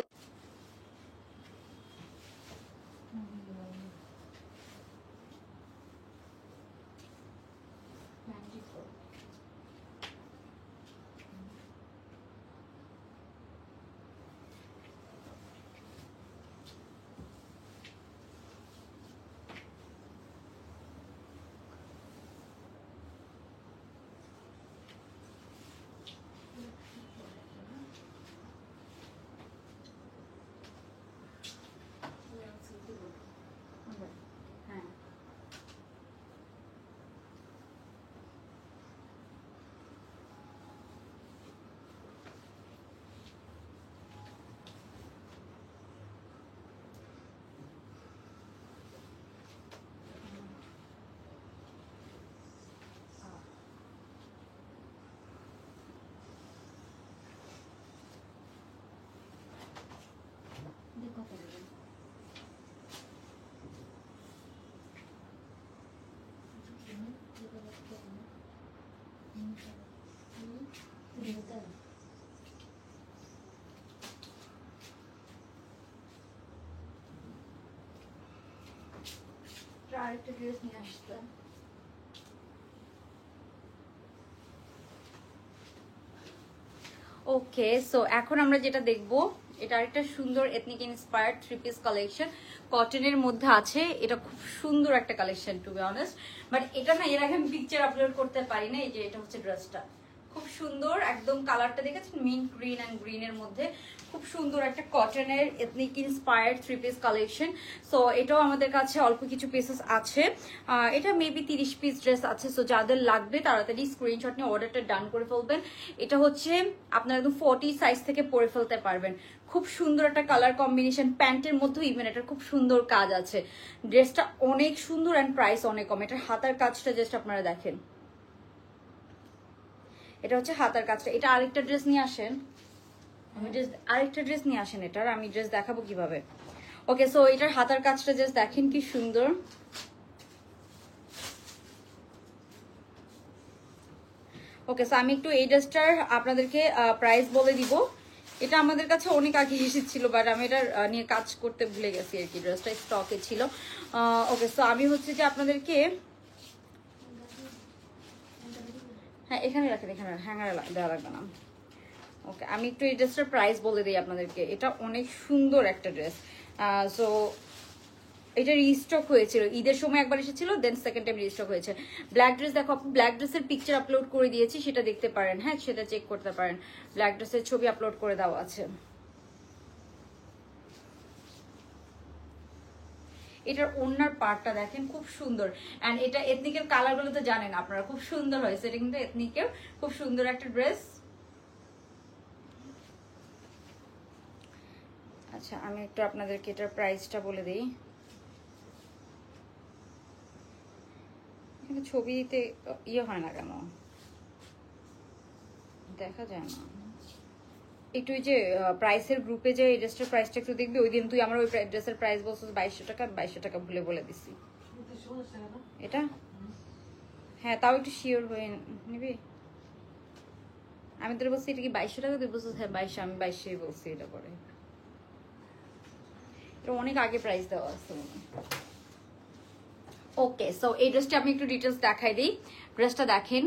হ্যাঁ আরেকটা ড্রেস নিয়ে আসতে। ওকে, সো এখন আমরা যেটা দেখবো, এটা আরেকটা সুন্দর এথনিক ইন্সপায়ার্ড 3 পিস কালেকশন, কটনের মধ্যে আছে। এটা খুব সুন্দর একটা collection to be honest, but এটা না এর আগে আমি পিকচার আপলোড করতে পারি না। এই যে এটা হচ্ছে ড্রেসটা, খুব সুন্দর একদম। কালারটা দেখেছেন, মিন্ট গ্রিন অ্যান্ড গ্রিনের মধ্যে, খুব সুন্দর একটা কটনের ethnic inspired 3 piece collection. So এটাও আমাদের কাছে অল্প কিছু পিসেস আছে। এটা মেবি 30 পিস ড্রেস আছে। সো যাদের লাগবে তাড়াতাড়ি স্ক্রিনশট নিয়ে অর্ডারটা ডান করে ফেলবেন। এটা হচ্ছে আপনারা একদম 40 সাইজ থেকে পরে ফেলতে পারবেন। খুব সুন্দর একটা কালার কম্বিনেশন, প্যান্টের মধ্যেও ইভেন এটার খুব সুন্দর কাজ আছে। ড্রেসটা অনেক সুন্দর অ্যান্ড প্রাইস অনেক কম। এটার হাতার কাজটা জাস্ট আপনারা দেখেন, এটা হচ্ছে হাতার কাজটা। এটা আরেকটা ড্রেস নিয়ে আসেন, আমি জাস্ট আরেকটা ড্রেস নিয়ে আসেন এটার, আমি ড্রেস দেখাবো কিভাবে। ওকে, সো এটার হাতার কাজটা জাস্ট দেখেন কি সুন্দর। ওকে, সো আমি একটু এই ড্রেসটার আপনাদেরকে প্রাইস বলে দিব। এটা আমাদের কাছে অনেক আগে এসেছিল, বাট আমি এটা নিয়ে কাজ করতে ভুলে গেছি আর কি, ড্রেসটা স্টকে ছিল। ওকে, সো আমি হচ্ছে যে আপনাদেরকে, হ্যাঁ এখানে রাখেন, এখানে হ্যাঙ্গারে দেওয়া লাগবে না। ওকে, আমি একটু এই ড্রেসটার প্রাইস বলে দিই আপনাদেরকে। এটা অনেক সুন্দর একটা ড্রেস। সো এটা রিস্টক হয়েছিল ঈদের সময়, একবার এসেছিল, দেন সেকেন্ড টাইম রিস্টক হয়েছে। ব্ল্যাক ড্রেস দেখো, ব্ল্যাক ড্রেসের পিকচার আপলোড করে দিয়েছি, সেটা দেখতে পারেন। হ্যাঁ, সেটা চেক করতে পারেন, ব্ল্যাক ড্রেসের ছবি আপলোড করে দেওয়া আছে। এটার ওড়নার পার্টটা দেখেন, খুব সুন্দর। অ্যান্ড এটা এথনিকের কালারগুলো তো জানেন আপনারা, খুব সুন্দর হয়েছে। এটা কিন্তু এথনিকের খুব সুন্দর একটা ড্রেস। আচ্ছা, আমি একটু আপনাদেরকে এটার প্রাইসটা বলে দিই। কিন্তু ছবিতে ইয়ে হয় না কেন, দেখা যায় না একটু। ওই যে প্রাইসের গ্রুপে যে এই ড্রেসটার প্রাইসটা একটু দেখবি। ওই দিন তুই আমার ওই ড্রেসের প্রাইস বলছিস 2200 টাকা, 2200 টাকা ভুলে বলে দিছি। এটা হ্যাঁ, তাও একটু শিওর হয়ে নিবি। আমি তোর বলছি এটা কি 2200 টাকা, তুই বলছিস হ্যাঁ 2200, আমি 2200 বলছি। এটা পরে এটা অনেক আগে প্রাইস দেওয়া আছে মনে হয়। ওকে, সো এই ড্রেসটা আমি একটু ডিটেলস দেখাই দিই। ড্রেসটা দেখেন,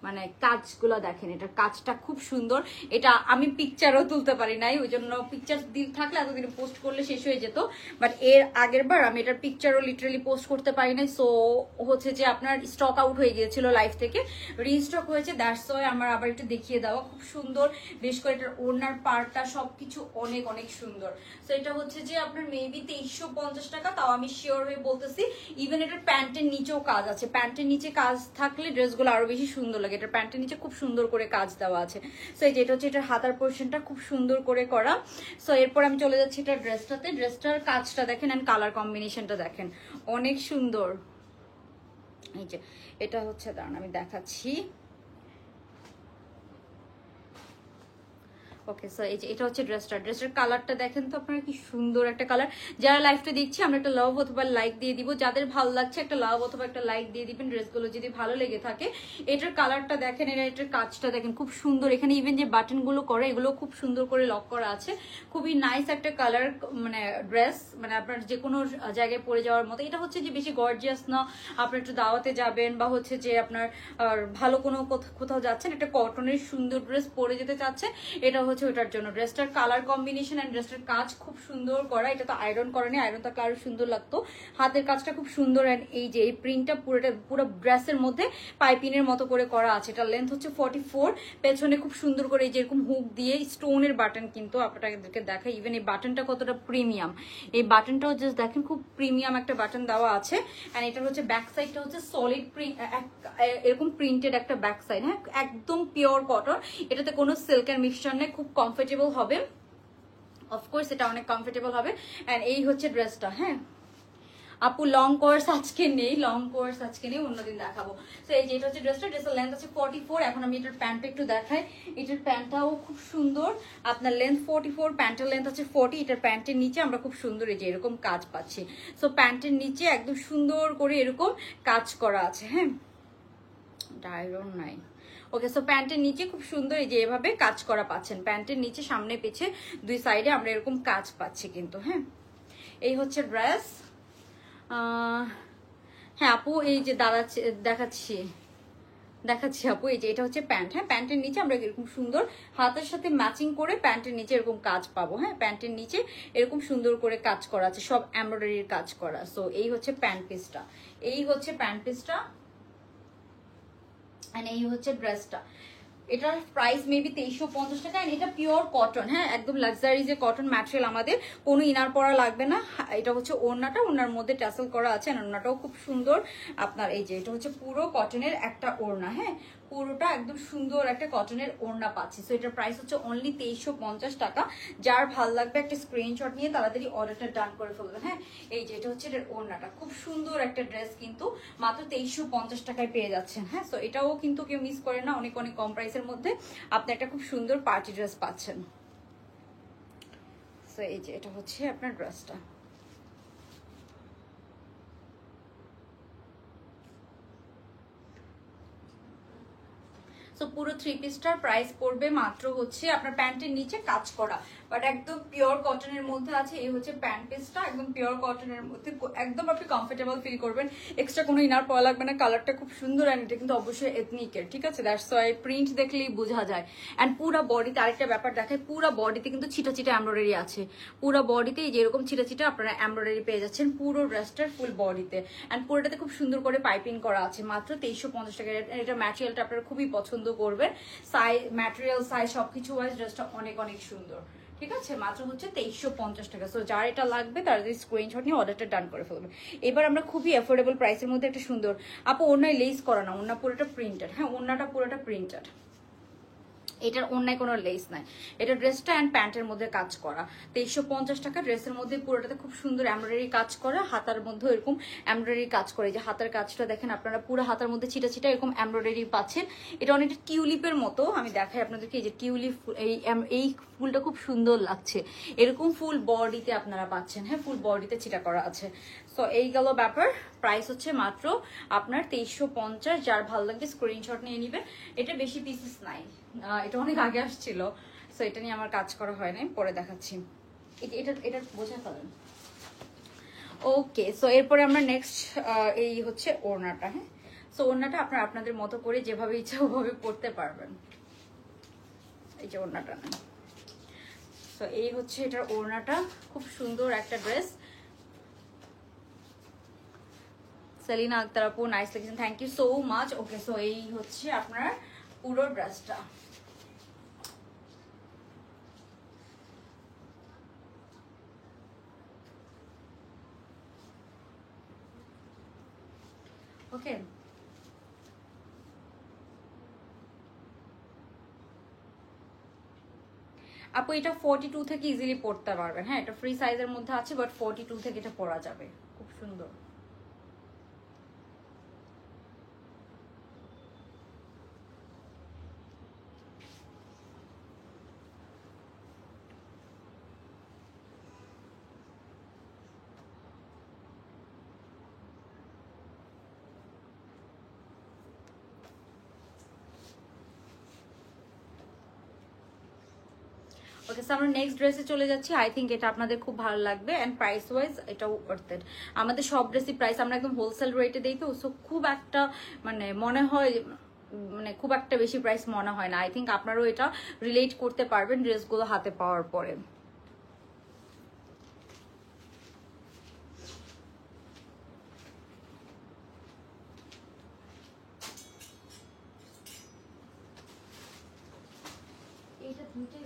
মানে কাজগুলো দেখেন, এটার কাজটা খুব সুন্দর। এটা আমি পিকচারও তুলতে পারি নাই, ওই জন্য পিকচার থাকলে এতদিন পোস্ট করলে শেষ হয়ে যেত, বাট এর আগের বার আমি এটার পিকচারও লিটারালি পোস্ট করতে পারি নাই। সো হচ্ছে যে আপনার স্টক আউট হয়ে গিয়েছিল লাইফ থেকে, রিস্টক হয়েছে, দ্যাটস ওয়াই আমার আবার একটু দেখিয়ে দেওয়া। খুব সুন্দর, বিশেষ করে এটার ওড়নার পার্টটা সবকিছু অনেক অনেক সুন্দর। সো এটা হচ্ছে যে আপনার মেবি 2350 টাকা, তাও আমি শিওর হয়ে বলতেছি। ইভেন এটার প্যান্টের নিচেও কাজ আছে, প্যান্টের নিচে কাজ থাকলে ড্রেসগুলো আরো বেশি সুন্দর লাগে। এটার প্যান্টের নিচে খুব সুন্দর করে কাজ দেওয়া আছে। সো এই যেটা হচ্ছে এটার হাতার পোর্শনটা খুব সুন্দর করে করা। সো এরপর আমি চলে যাচ্ছি এটার ড্রেসটাতে। ড্রেসটার কাজটা দেখেন অ্যান্ড কালার কম্বিনেশনটা দেখেন, অনেক সুন্দর। এই যে এটা হচ্ছে, দাঁড়ান আমি দেখাচ্ছি। ওকে, সো এই যে এটা হচ্ছে ড্রেসটার কালারটা দেখেন তো আপনারা, কি সুন্দর একটা কালার। যারা লাইভটা দেখছি আমরা একটা লাভ অথবা লাইক দিয়ে দিব, যাদের ভালো লাগছে একটা লাভ অথবা একটা লাইক দিয়ে দিবেন ড্রেসগুলো যদি ভালো লেগে থাকে। এটার কালারটা দেখেন, এটার কাজটা দেখেন খুব সুন্দর। এখানে ইভেন যে বাটনগুলো করে এগুলো খুব সুন্দর করে লক করা আছে। খুবই নাইস একটা কালার, মানে ড্রেস, মানে আপনার যে কোনো জায়গায় পরে যাওয়ার মতো। এটা হচ্ছে যে বেশি গর্জিয়াস না, আপনার একটু দাওয়াতে যাবেন বা হচ্ছে যে আপনার ভালো কোনো কোথাও যাচ্ছেন, একটা কটনের সুন্দর ড্রেস পরে যেতে চাচ্ছেন, এটা হচ্ছে ওটার জন্য। ড্রেসটার কালার কম্বিনেশন এন্ড ড্রেসটার কাজ খুব সুন্দর করা। এটা তো আয়রন করেনি, আয়রন থাকলে আরো সুন্দর লাগতো। হাতের কাজটা খুব সুন্দর এন্ড এই যে এই প্রিন্টটা পুরো ড্রেসের মধ্যে পাইপিনের মতো করে করা আছে। এটা লেন্থ হচ্ছে 44, পেছনে খুব সুন্দর করে এই যে এরকম হুক দিয়ে স্টোনের বাটন, কিন্তু আপনাদেরকে দেখাই ইভেন এই বাটনটা কতটা প্রিমিয়াম। এই বাটনটাও জাস্ট দেখেন খুব প্রিমিয়াম একটা বাটন দেওয়া আছে। এন্ড এটার হচ্ছে ব্যাক সাইডটা হচ্ছে সলিড প্রিন্ট, এরকম প্রিন্টেড একটা ব্যাক সাইড, হ্যাঁ একদম পিওর কটন। এটাতে কোনো সিল্কের মিক্সচার নেই, খুব কমফোর্টেবল হবে, অফকোর্স এটা অনেক কমফোর্টেবল হবে। এন্ড এই হচ্ছে ড্রেসটা। হ্যাঁ আপু লং কোর্স আজকে নেই, অন্যদিন দেখাবো। তো এই যে এটা হচ্ছে ড্রেসটা, ড্রেসের লেন্থ আছে 44। এখন আমি এটার প্যান্টটা একটু দেখাই। এটার প্যান্টটাও খুব সুন্দর, আপনার লেন্থ 44, প্যান্টের লেন্থ আছে 40। এটার প্যান্টের নিচে আমরা খুব সুন্দর এই যে এরকম কাজ পাচ্ছি। সো প্যান্টের নিচে একদম সুন্দর করে এরকম কাজ করা আছে। হ্যাঁ ডায়রন নাই। ওকে, সো প্যান্টের নিচে খুব সুন্দর এই যে এভাবে কাজ করা পাচ্ছেন। প্যান্টের নিচে সামনে পেছে দুই সাইডে আমরা এরকম কাজ পাচ্ছি কিন্তু। হ্যাঁ এই হচ্ছে ড্রেস। হ্যাঁ আপু এই যে দেখাচ্ছি আপু, এই যে এটা হচ্ছে প্যান্ট। হ্যাঁ প্যান্টের নিচে আমরা এরকম সুন্দর হাতের সাথে ম্যাচিং করে প্যান্টের নিচে এরকম কাজ পাবো। হ্যাঁ প্যান্টের নিচে এরকম সুন্দর করে কাজ করা আছে, সব এমব্রয়ডারির কাজ করা। সো এই হচ্ছে প্যান্ট পিসটা, আর এই হচ্ছে ড্রেসটা। এটার প্রাইস মেবি 2350 টাকা। এটা পিওর কটন, হ্যাঁ একদম লাক্সারি যে কটন ম্যাটেরিয়াল, আমাদের কোনো ইনার পরা লাগবে না। এটা হচ্ছে ওড়নাটা, ওড়নার মধ্যে ট্যাসেল করা আছে, ওড়নাটাও খুব সুন্দর আপনার। এই যে এটা হচ্ছে পুরো কটনের একটা ওড়না, হ্যাঁ পুরোটা একদম সুন্দর একটা কটনের ওড়না পাচ্ছি। সো এটার প্রাইস হচ্ছে অনলি 2350 টাকা। যার ভালো লাগবে একটা স্ক্রিনশট নিয়ে তাড়াতাড়ি অর্ডারটা ডান করে ফেলবেন। হ্যাঁ এই যে এটা হচ্ছে এটার ওড়নাটা, খুব সুন্দর একটা ড্রেস, কিন্তু মাত্র 2350 টাকায় পেয়ে যাচ্ছেন। হ্যাঁ সো এটাও কিন্তু কেউ মিস করে না, অনেক অনেক কম প্রাইসের মধ্যে আপনি একটা খুব সুন্দর পার্টি ড্রেস পাচ্ছেন। সো এই যে এটা হচ্ছে আপনার ড্রেসটা। সো পুরো 3 পিসটার প্রাইস পড়বে মাত্র হচ্ছে আপনার প্যান্টের নিচে কাজ করা, বাট একদম পিওর কটনের মধ্যে আছে। এই হচ্ছে প্যান্ট পিসটা, একদম পিওর কটনের মধ্যে, একদম আপনি কমফোর্টেবল ফিল করবেন, এক্সট্রা কোনো ইনার পরা লাগবে না। কালারটা খুব সুন্দর অ্যান্ড এটা কিন্তু অবশ্যই এথনিকের, ঠিক আছে, দ্যাটস ওয়াই প্রিন্ট দেখলেই বোঝা যায়। অ্যান্ড পুরা বডিতে আরেকটা ব্যাপার দেখায়, পুরা বডিতে কিন্তু ছিটা ছিটা এমব্রয়ডারি আছে। পুরো বডিতে এই যে এরকম ছিটা ছিটা আপনারা এমব্রয়ডারি পেয়ে যাচ্ছেন পুরো ড্রেসটার ফুল বডিতে। অ্যান্ড পুরোটাতে খুব সুন্দর করে পাইপিং করা আছে, মাত্র 2350 টাকা। এটা ম্যাটেরিয়ালটা আপনারা খুবই পছন্দ করবেন, সাইজ ম্যাটেরিয়াল সাইজ সবকিছু ওয়াইজ ড্রেসটা অনেক অনেক সুন্দর, ঠিক আছে। মাত্র হচ্ছে 2350 টাকা। সো যার এটা লাগবে তারা যদি স্ক্রিনশট নিয়ে অর্ডারটা ডান করে ফেলবে। এবার আমরা খুবই অ্যাফোর্ডেবল প্রাইসের মধ্যে একটা সুন্দর, আপু ওড়নায় লেস করা না, ওড়না পুরোটা প্রিন্টেড। হ্যাঁ ওড়নাটা পুরোটা প্রিন্টেড, এটার অন্যায় কোনো লেস নাই। এটা ড্রেসটা অ্যান্ড প্যান্টের মধ্যে কাজ করা, 2350 টাকা। ড্রেসের মধ্যে পুরোটাতে খুব সুন্দর এমব্রয়ডারি কাজ করা, হাতার মধ্যে এরকম এমব্রয়ডারি কাজ করে। যে হাতার কাজটা দেখেন আপনারা, পুরো হাতার মধ্যে ছিটা ছিটা এরকম এমব্রয়ডারি পাচ্ছেন। এটা অনেকটা টিউলিপের মতো, আমি দেখাই আপনাদেরকে। এই যে টিউলিপ, এই ফুলটা খুব সুন্দর লাগছে, এরকম ফুল বডিতে আপনারা পাচ্ছেন। হ্যাঁ ফুল বডিতে ছিটা করা আছে। সো এই গেল ব্যাপার। প্রাইস হচ্ছে মাত্র আপনার 2350। যার ভালো লাগবে স্ক্রিনশট নিয়ে নিবেন। এটা বেশি পিসেস নাই, এটা অনেক আগে আসছিল, সো এটা নিয়ে আমার কাজ করা হয় নাই, পরে দেখাচ্ছি। এটা বোঝা ফেলেন। ওকে, সো এরপরে আমরা নেক্সট এই হচ্ছে ওড়নাটা। হ্যাঁ সো ওড়নাটা আপনারা আপনাদের মতো করে যেভাবে ইচ্ছা ওভাবে পরতে পারবেন। এই যে ওড়নাটা না, সো এই হচ্ছে এটার ওড়নাটা, খুব সুন্দর একটা ড্রেস। সেলিনা আক্তার আপু নাইস লিখেছেন, thank you so much. Okay, so এই হচ্ছে আপনার পুরো ড্রেসটা। ওকে, আপু এটা 42 থেকে ইজিলি পড়তে পারবেন। হ্যাঁ এটা ফ্রি সাইজের মধ্যে আছে, বাট 42 থেকে এটা পরা যাবে, খুব সুন্দর। ওকে, সো আমরা নেক্সট ড্রেসে চলে যাচ্ছি। আই থিঙ্ক এটা আপনাদের খুব ভালো লাগবে অ্যান্ড প্রাইস ওয়াইজ এটাও ওয়ার্থ ইট। আমাদের সব ড্রেসই প্রাইস আমরা একদম হোলসেল রেটে দিই, তো সো খুব একটা মানে মনে হয় মানে খুব একটা বেশি প্রাইস মনে হয় না। আই থিঙ্ক আপনারাও এটা রিলেট করতে পারবেন ড্রেসগুলো হাতে পাওয়ার পরে। এটা দুইটাই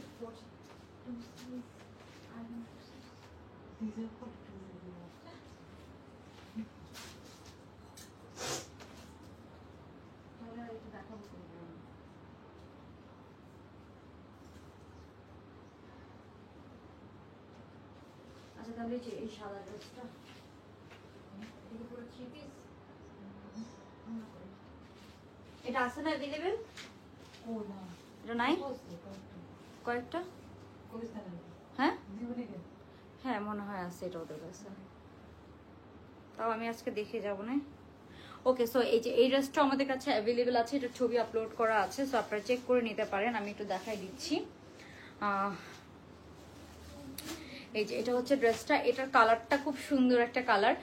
আচ্ছা তাহলে এই সাদা ড্রেসটা এটা পুরো 3 পিস, এটা আছে না अवेलेबल? ও না এটা নাই কয়েকটা। হ্যাঁ হ্যাঁ মনে হয় আছে এটা ওদের কাছে, তাও আমি আজকে দেখে যাবো না। ওকে, সো এই যে এই ড্রেসটা আমাদের কাছে অ্যাভেলেবেল আছে, এটা ছবি আপলোড করা আছে, সো আপনারা চেক করে নিতে পারেন। আমি একটু দেখাই দিচ্ছি। এই যে এটা হচ্ছে ড্রেসটা, এটার কালারটা খুব সুন্দর একটা কালার,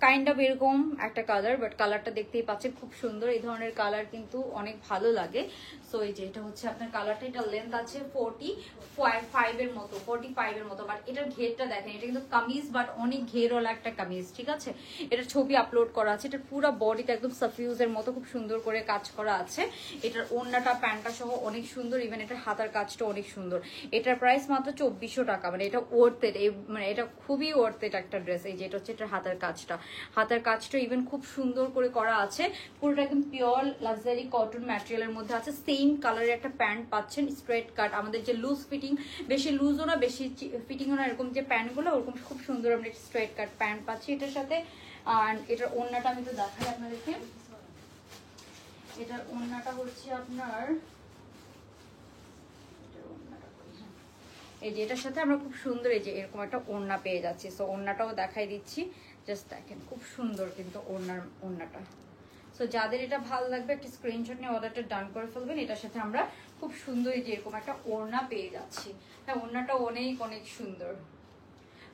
কাইন্ড অফ এরকম একটা কালার, বাট কালারটা দেখতেই পাচ্ছেন খুব সুন্দর। এই ধরনের কালার কিন্তু অনেক ভালো লাগে। সো এই যে এটা হচ্ছে আপনার কালারটা, এটা লেন্থ আছে 45 এর মতো, 45 এর মতো, বাট এটার ঘেরটা দেখেন, এটা কিন্তু কামিজ বাট অনেক ঘেরওয়ালা একটা কামিজ, ঠিক আছে। এটার ছবি আপলোড করা আছে, এটা পুরো বডিতে একদম সাফিউজের মতো খুব সুন্দর করে কাজ করা আছে। এটার ওড়নাটা প্যান্টটা সহ অনেক সুন্দর, ইভেন এটার হাতার কাজটা অনেক সুন্দর। এটার প্রাইস মাত্র 2400 টাকা, মানে এটা ওয়ার্থ ইট, মানে এটা খুবই ওয়ার্থ ইট একটা ড্রেস। এই যে এটা হচ্ছে এটার হাতার কাজটা, হাতার কাজটা ইভেন খুব সুন্দর করে করা আছে, পুরোটা একদম পিওর লাক্সারি কটন ম্যাটেরিয়ালের মধ্যে আছে। সেম কালারের একটা প্যান্ট পাচ্ছেন, স্ট্রেট কাট, আমাদের যে লুজ ফিটিং, বেশি লুজও না বেশি ফিটিংও না, এরকম যে প্যান্টগুলো ওরকম খুব সুন্দর আমরা স্ট্রেট কাট প্যান্ট পাচ্ছি এটার সাথে। আর এটার ওড়নাটা আমি তো দেখাই আপনাদেরকে, এটার ওড়নাটা হচ্ছে আপনার এই যে এটার সাথে আমরা খুব সুন্দর এই যে এরকম একটা ওড়না পেয়ে যাচ্ছি। সো ওড়নাটাও দেখাই দিচ্ছি, জাস্ট দেখেন খুব সুন্দর কিন্তু ওড়নাটা। সো যাদের এটা ভালো লাগবে একটা স্ক্রিনশট নিয়ে অর্ডারটা ডান করে ফেলবেন। এটার সাথে আমরা খুব সুন্দর এই যে এরকম একটা ওড়না পেয়ে যাচ্ছি। হ্যাঁ ওড়নাটা অনেক অনেক সুন্দর।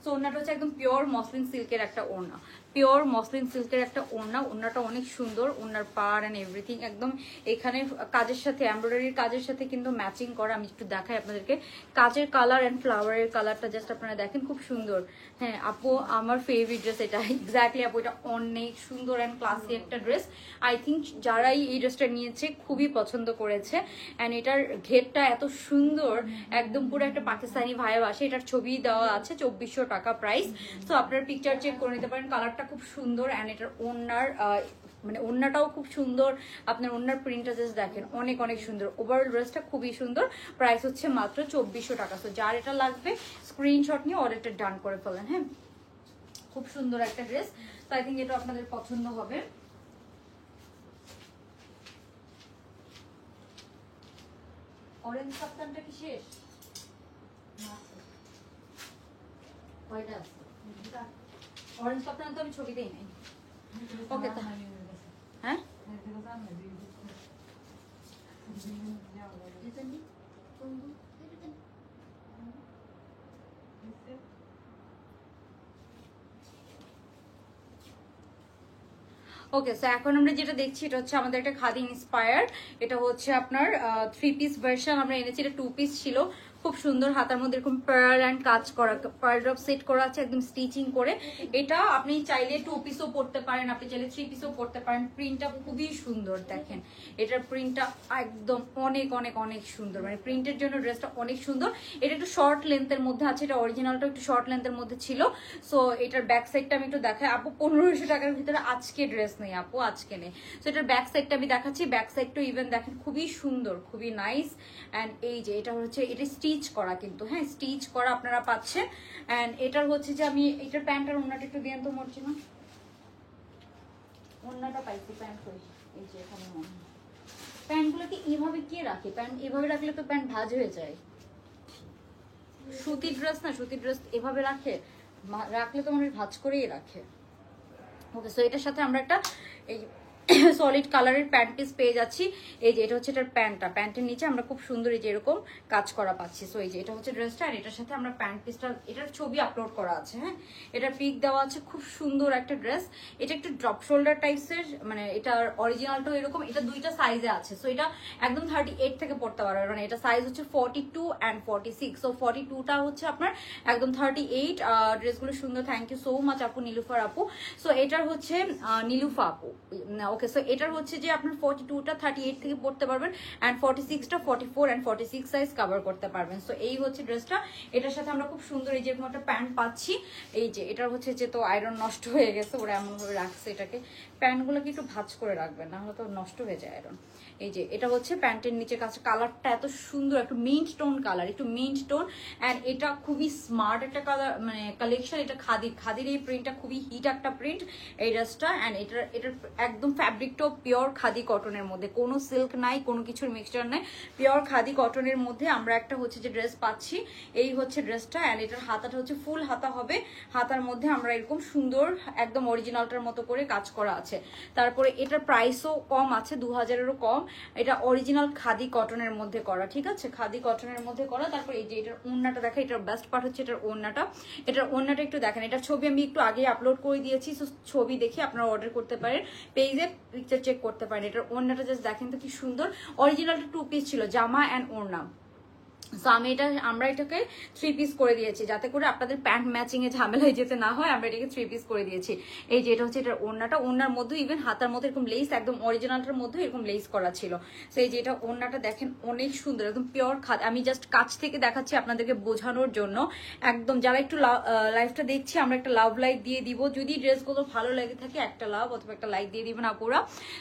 সো ওড়নাটা হচ্ছে একদম পিওর মসলিন সিল্কের একটা ওড়না, পিওর মসলিন সিল্কের একটা ওড়না। ওড়নাটা অনেক সুন্দর, ওড়নার পার অ্যান্ড এভরিথিং একদম এখানে কাজের সাথে এমব্রয়ডারির কাজের সাথে কিন্তু ম্যাচিং করা। আমি একটু দেখাই আপনাদেরকে কাজের কালার অ্যান্ড ফ্লাওয়ারের কালারটা, জাস্ট আপনারা দেখেন খুব সুন্দর। হ্যাঁ আপু আমার ফেভারিট ড্রেস এটা, এক্স্যাক্টলি আপু এটা অনেক সুন্দর অ্যান্ড ক্লাসি একটা ড্রেস। আই থিঙ্ক যারাই এই ড্রেসটা নিয়েছে খুবই পছন্দ করেছে। অ্যান্ড এটার ঘেরটা এত সুন্দর, একদম পুরো একটা পাকিস্তানি ভাইব আসে। এটার ছবি দেওয়া আছে, 2400 টাকা প্রাইস। তো আপনার পিকচার চেক করে নিতে পারেন, কালারটা খুব সুন্দর। অ্যান্ড এটার ওড়নার মানে ওড়নাটাও খুব সুন্দর, আপনার ওড়নার প্রিন্টটা জাস্ট দেখেন অনেক অনেক সুন্দর। ওভারঅল ড্রেসটা খুবই সুন্দর, প্রাইস হচ্ছে মাত্র 2400 টাকা। তো যার এটা লাগবে স্ক্রিনশট নিয়ে অর্ডারটা ডান করে ফেলেন। হ্যাঁ খুব সুন্দর একটা ড্রেস, তো আই থিঙ্ক এটা আপনাদের পছন্দ হবে। অরেঞ্জ কাপ্তানটা কি শেষ? কয়টা আছে? অরেঞ্জ কাপ্তান তো আমি ছবিতেই নাই। ওকে হ্যাঁ ওকে, সো এখন আমরা যেটা দেখছি এটা হচ্ছে আমাদের একটা খাদি ইন্সপায়ার্ড। এটা হচ্ছে আপনার 3 পিস ভার্সন আমরা এনেছি, এটা 2 পিস ছিল। খুব সুন্দর, হাতার মধ্যে এরকম পার্ল অ্যান্ড কাজ করা, পার্ল ড্রপ সেট করা আছে একদম স্টিচিং করে। এটা আপনি চাইলে 2 পিসও পরতে পারেন, আপনি চাইলে 3 পিসও পরতে পারেন। প্রিন্টটা খুবই সুন্দর দেখেন, এটার প্রিন্টটা একদম অনেক অনেক অনেক সুন্দর, মানে প্রিন্টের জন্য ড্রেসটা অনেক সুন্দর। এটা একটু শর্ট লেন্থের মধ্যে আছে, এটা অরিজিনালটা একটু শর্ট লেন্থের মধ্যে ছিল। সো এটার ব্যাক সাইডটা আমি একটু দেখাই। আপু 1500 টাকার ভিতরে আজকে ড্রেস নেই আপু, আজকে নেই। সো এটার ব্যাক সাইডটা আমি দেখাচ্ছি, ব্যাক সাইডটা ইভেন দেখেন খুবই সুন্দর, খুবই নাইস। অ্যান্ড এই যে এটা হচ্ছে এটা স্টিচ করা কিন্তু, হ্যাঁ স্টিচ করা আপনারা পাচ্ছেন। অ্যান্ড এটার হচ্ছে যে আমি এটার প্যান্টের ওড়নাটা একটু দিয়েন তো মর্জিনা, ওড়নাটা পাইছি, প্যান্ট কই এই যে এখানে। প্যান্টগুলোকে এইভাবে কে রাখে? প্যান্ট এভাবে রাখলে তো প্যান্ট ভাঁজ হয়ে যায়। সুতির ড্রেস না, সুতির ড্রেস এভাবে রাখে, রাখলে তো মানুষ ভাঁজ করেই রাখে। ওকে, সো এটার সাথে আমরা একটা এই সলিড কালারের প্যান্ট পিস পেয়ে যাচ্ছি। এই যে এটা হচ্ছে এটার প্যান্টটা, প্যান্টের নিচে আমরা খুব সুন্দর এই যে এরকম কাজ করা পাচ্ছি। সো এই যে এটা হচ্ছে ড্রেসটা, আর এটার সাথে আমরা প্যান্ট পিসটা, এটার ছবি আপলোড করা আছে, হ্যাঁ এটার পিক দেওয়া আছে। খুব সুন্দর একটা ড্রেস, এটা একটু ড্রপ শোল্ডার টাইপসের, মানে এটার অরিজিনালটাও এরকম। এটা দুইটা সাইজে আছে, সো এটা একদম 38 থেকে পড়তে পারবে, মানে এটা সাইজ হচ্ছে 42 অ্যান্ড 46। সো 42টা হচ্ছে আপনার একদম 38। ড্রেসগুলো সুন্দর, থ্যাংক ইউ সো মাচ আপু, নীলুফার আপু। সো এটার হচ্ছে নীলুফা আপু, ওকে। সো এটার হচ্ছে যে আপনার 42টা 38 থেকে পড়তে পারবেন, অ্যান্ড 46টা 44 অ্যান্ড 46 সাইজ কভার করতে পারবেন। সো এই হচ্ছে ড্রেসটা। এটার সাথে আমরা খুব সুন্দর এই যে এরকম একটা প্যান্ট পাচ্ছি। এই যে এটার হচ্ছে যে তো আয়রন নষ্ট হয়ে গেছে, ওরা এমনভাবে রাখছে এটাকে। প্যান্টগুলোকে একটু ভাঁজ করে রাখবেন, না হলে তো নষ্ট হয়ে যায় আয়রন। এই যে এটা হচ্ছে প্যান্টের নিচে কাছে, কালারটা এত সুন্দর, একটু মিন্ট টোন কালার, একটু মিন্ট টোন। অ্যান্ড এটা খুবই স্মার্ট একটা কালার, মানে কালেকশন। এটা খাদির এই প্রিন্টটা খুবই হিট একটা প্রিন্ট এই ড্রেসটা। অ্যান্ড এটার একদম ফ্যাব্রিকটাও পিওর খাদি কটনের মধ্যে, কোনো সিল্ক নাই, কোনো কিছুর মিক্সচার নাই, পিওর খাদি কটনের মধ্যে আমরা একটা হচ্ছে যে ড্রেস পাচ্ছি। এই হচ্ছে ড্রেসটা। অ্যান্ড এটার হাতাটা হচ্ছে ফুল হাতা হবে, হাতার মধ্যে আমরা এরকম সুন্দর একদম অরিজিনালটার মতো করে কাজ করা আছে। তারপরে এটার প্রাইসও কম আছে, 2000-এরও কম। এটা অরিজিনাল খাদি কটনের মধ্যে করা, ঠিক আছে, খাদি কটনের মধ্যে করা। তারপর এই যে এটার ওড়নাটা দেখা, এটার বেস্ট পার্ট হচ্ছে এটার ওড়নাটা। এটার ওড়নাটা একটু দেখেন, এটার ছবি আমি একটু আগে আপলোড করে দিয়েছি, সো ছবি দেখে আপনারা অর্ডার করতে পারেন, পেজে পিকচার চেক করতে পারেন। এটার ওড়নাটা জাস্ট দেখেন তো কি সুন্দর। অরিজিনালটা 2 পিস ছিল, জামা অ্যান্ড ওড়না। সো আমরা এটাকে 3 পিস করে দিয়েছি, যাতে করে আপনাদের প্যান্ট ম্যাচিং এ ঝামেলায় যেতে না হয়। আমরা এটাকে 3 পিস করে দিয়েছি। এই যে এটা হচ্ছে এটার ওড়নাটা, ওড়নার মধ্যে ইভেন হাতার মধ্যে এরকম লেস, একদম অরিজিনালটার মধ্যে এরকম লেস করা ছিল। সো এই যে এটা ওড়নাটা দেখেন, অনেক সুন্দর, একদম পিওর খাদ। আমি জাস্ট কাছ থেকে দেখাচ্ছি আপনাদেরকে বোঝানোর জন্য। একদম যারা একটু লাইভটা দেখছি, আমরা একটা লাভ লাইক দিয়ে দিব, যদি ড্রেসগুলো ভালো লেগে থাকে একটা লাভ অথবা একটা লাইক দিয়ে দিবেন আপুরা।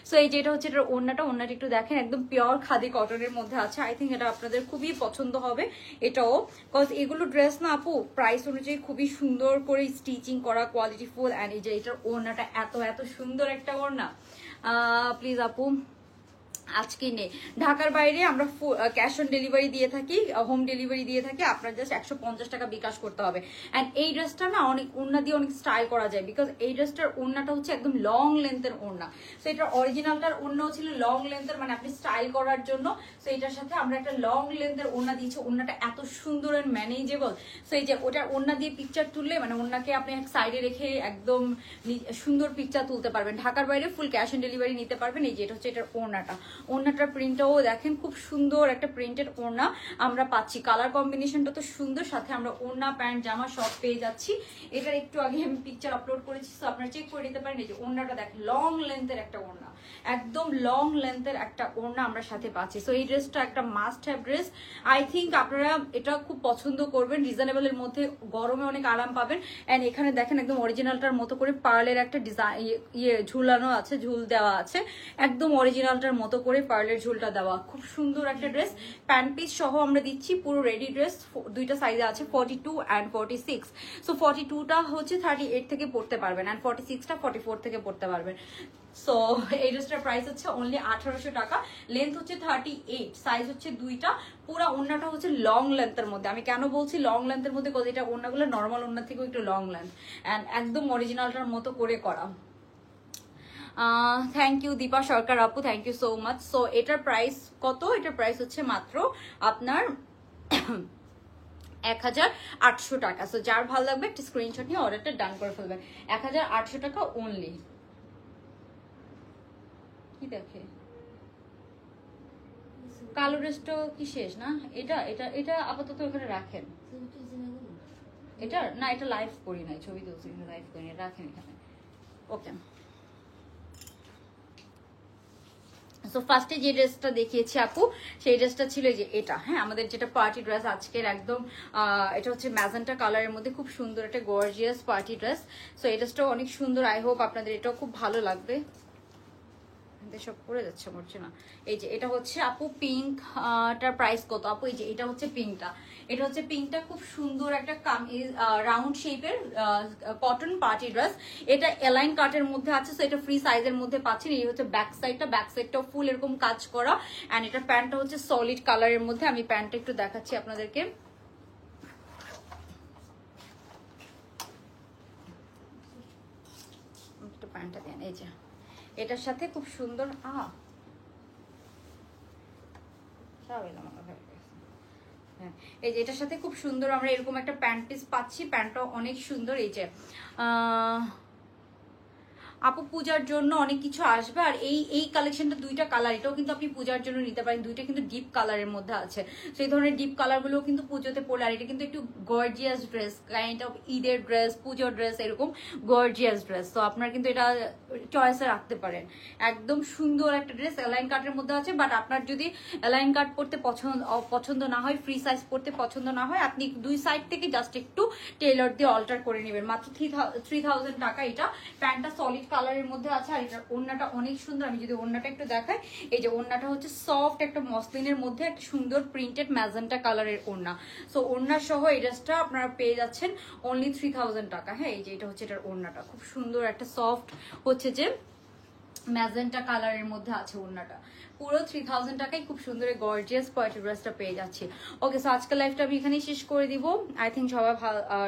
সো এই যে এটা হচ্ছে এটার ওড়নাটা একটু দেখেন, একদম পিওর খাদি কটনের মধ্যে আছে। আই থিঙ্ক এটা আপনাদের খুবই পছন্দ হবে এটাও, কজ এগুলো ড্রেস না আপু প্রাইস অনুযায়ী খুবই সুন্দর করে স্টিচিং করা, কোয়ালিটি ফুল। অ্যান্ড এই যে এটার ওড়নাটা এত এত সুন্দর একটা ওড়না। প্লিজ আপু আজকে নেই, ঢাকার বাইরে আমরা ক্যাশ অন ডেলিভারি দিয়ে থাকি, হোম ডেলিভারি দিয়ে থাকি। আপনার জাস্ট 150 টাকা বিকাশ করতে হবে। অ্যান্ড এই ড্রেসটা না অনেক ওড়না দিয়ে অনেক স্টাইল করা যায়, বিকজ এই ড্রেসটার ওড়নাটা হচ্ছে একদম লং লেন্থের ওড়না। সো এটার অরিজিনালটার ওড়নাও ছিল লং লেন্থের, মানে আপনি স্টাইল করার জন্য। সো এটার সাথে আমরা একটা লং লেন্থের ওড়না দিয়েছি, ওড়নাটা এত সুন্দর অ্যান্ড ম্যানেজেবল। সো এই যে ওটার ওড়না দিয়ে পিকচার তুললে, মানে ওড়নাকে আপনি এক সাইডে রেখে একদম সুন্দর পিকচার তুলতে পারবেন। ঢাকার বাইরে ফুল ক্যাশ অন ডেলিভারি নিতে পারবেন। এই যে এটা হচ্ছে এটার ওড়নাটা, ওড়নাটার প্রিন্টটাও দেখেন, খুব সুন্দর একটা প্রিন্টেড ওড়না আমরা পাচ্ছি। কালার কম্বিনেশনটা তো সুন্দর, সাথে আমরা ওড়না প্যান্ট জামা সব পেয়ে যাচ্ছি। এটার একটু আগে আমি পিকচার আপলোড করেছি, তো আপনারা চেক করে নিতে পারেন। এই যে ওড়নাটা দেখেন, লং লেন্থের একটা ওড়না, একদম লং লেন্থের একটা ওড়না আমরা সাথে পাচ্ছি। সো এই ড্রেসটা একটা must have dress. I think আপনারা এটা খুব পছন্দ করবেন, রিজনেবলের মধ্যে, গরমে অনেক আরাম পাবেন। অ্যান্ড এখানে দেখেন একদম অরিজিনালটার মতো করে পার্লের একটা ডিজাইন ঝুলানো আছে, ঝুল দেওয়া আছে, একদম অরিজিনালটার মতো করে পার্লের ঝুলটা দেওয়া। খুব সুন্দর একটা ড্রেস, প্যান্ট পিস সহ আমরা দিচ্ছি, পুরো রেডি ড্রেস। দুইটা সাইজে আছে, 42 অ্যান্ড 46। সো 42টা হচ্ছে 38 থেকে পড়তে পারবেন, অ্যান্ড 46টা 44 থেকে পড়তে পারবেন। সো এই ড্রেসটার প্রাইস হচ্ছে অনলি 1800 টাকা। লেন্থ হচ্ছে 38, সাইজ হচ্ছে দুইটা। পুরো ওড়নাটা হচ্ছে লং লেন্থের মধ্যে। আমি কেন বলছি লং লেন্থের মধ্যে, কজ এটা ওড়নাগুলো নর্মাল ওড়নার থেকেও একটু লং লেন্থ, অ্যান্ড একদম অরিজিনালটার মতো করে করা। থ্যাংক ইউ দীপা সরকার আপু, thank you so much. So এটার প্রাইস কত? এটার প্রাইস হচ্ছে মাত্র আপনার 1800 টাকা। সো যার ভালো লাগবে একটা স্ক্রিনশট নিয়ে অর্ডারটা ডান করে ফেলবেন। 1800 টাকা অনলি। কি দেখে কালো ড্রেসটা কি শেষ না? এটা এটা এটা আপাতত এখানে রাখেন। এটা না, এটা লাইভ করি নাই, ছবি তুলছি, লাইভ করি নাই, রাখেন এখানে। ওকে। সো ফার্স্টে যে ড্রেসটা দেখিয়েছি আপু, সেই ড্রেসটা ছিল যে এটা, হ্যাঁ আমাদের যেটা পার্টি ড্রেস আজকের একদম, এটা হচ্ছে ম্যাজেন্টা কালারের মধ্যে খুব সুন্দর একটা গর্জিয়াস পার্টি ড্রেস। সো এই ড্রেসটাও অনেক সুন্দর, আই হোপ আপনাদের এটাও খুব ভালো লাগবে। সব পরে যাচ্ছে, মরছে না। এই যে এটা হচ্ছে আপু পিঙ্ক, টার প্রাইস কত আপু? এই যে এটা হচ্ছে পিঙ্কটা, এটা হচ্ছে পিঙ্কটা, খুব সুন্দর একটা রাউন্ড শেপের কটন পার্টি ড্রেস। এটা এলাইন কাটের মধ্যে আছে, সো এটা ফ্রি সাইজের মধ্যে পাচ্ছেন। এই হচ্ছে ব্যাক সাইডটাও ফুল এরকম কাজ করা। অ্যান্ড এটা প্যান্টটা হচ্ছে সলিড কালারের মধ্যে। আমি প্যান্টটা একটু দেখাচ্ছি আপনাদেরকে। প্যান্টটা দেন, এই যে এটার সাথে খুব সুন্দর হ্যাঁ, এই যে এটার সাথে খুব সুন্দর আমরা এরকম একটা প্যান্ট পিস পাচ্ছি। প্যান্টটা অনেক সুন্দর। এই যে আপু পূজার জন্য অনেক কিছু আসবে। আর এই কালেকশনটা দুইটা কালার, এটাও কিন্তু আপনি পূজার জন্য নিতে পারেন। দুইটা কিন্তু ডিপ কালারের মধ্যে আছে, সেই ধরনের ডিপ কালারগুলো কিন্তু পুজোতে পড়লে। আর এটা কিন্তু একটু গর্জিয়াস ড্রেস, কাইন্ড অফ ঈদের ড্রেস, পুজোর ড্রেস, এরকম গর্জিয়াস ড্রেস। তো আপনার কিন্তু এটা চয়েসে রাখতে পারেন। একদম সুন্দর একটা ড্রেস, অ্যালাইন কাটের মধ্যে আছে। বাট আপনার যদি অ্যালাইন কাট পড়তে পছন্দ না হয়, ফ্রি সাইজ পড়তে পছন্দ না হয়, আপনি দুই সাইড থেকে জাস্ট একটু টেইলর দিয়ে অল্টার করে নেবেন। মাত্র 3000 টাকা। এটা প্যান্টটা সলিড কালারের মধ্যে আছে। আর এটার ওড়নাটা অনেক সুন্দর। আমি যদি ওড়নাটা একটু দেখাই, এই যে ওড়নাটা হচ্ছে সফট একটা মসলিনের মধ্যে একটা সুন্দর প্রিন্টেড ম্যাজেন্টা কালারের ওড়না। সো ওড়না সহ এই ড্রেসটা আপনারা পেয়ে যাচ্ছেন অনলি 3000 টাকা। হ্যাঁ, এই যে এটা হচ্ছে এটার ওড়নাটা, খুব সুন্দর একটা সফট হচ্ছে যে ম্যাজেন্টা কালারের মধ্যে আছে ওড়নাটা। পুরো 3000 টাকায় খুব সুন্দর গর্জিয়াস কোয়ালিটি ড্রেসটা পেয়ে যাচ্ছি। ওকে, সো আজকের লাইফটা আমি এখানেই শেষ করে দিব। আই থিঙ্ক সবাই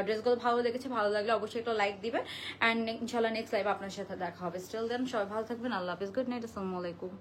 ড্রেসগুলো ভালো লেগেছে। ভালো লাগলে অবশ্যই একটা লাইক দিবে। অ্যান্ড ইনশাল্লাহ নেক্সট লাইভ আপনার সাথে দেখা হবে। স্টিল দেন সবাই ভালো থাকবেন। আল্লাহ হাফিজ, গুড নাইট, আসসালামু আলাইকুম।